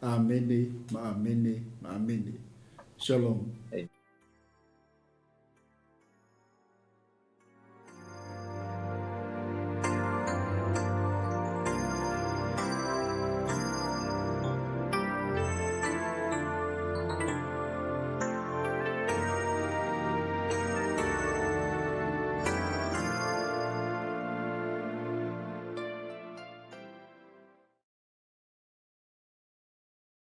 amene ma amene ma amene shalom.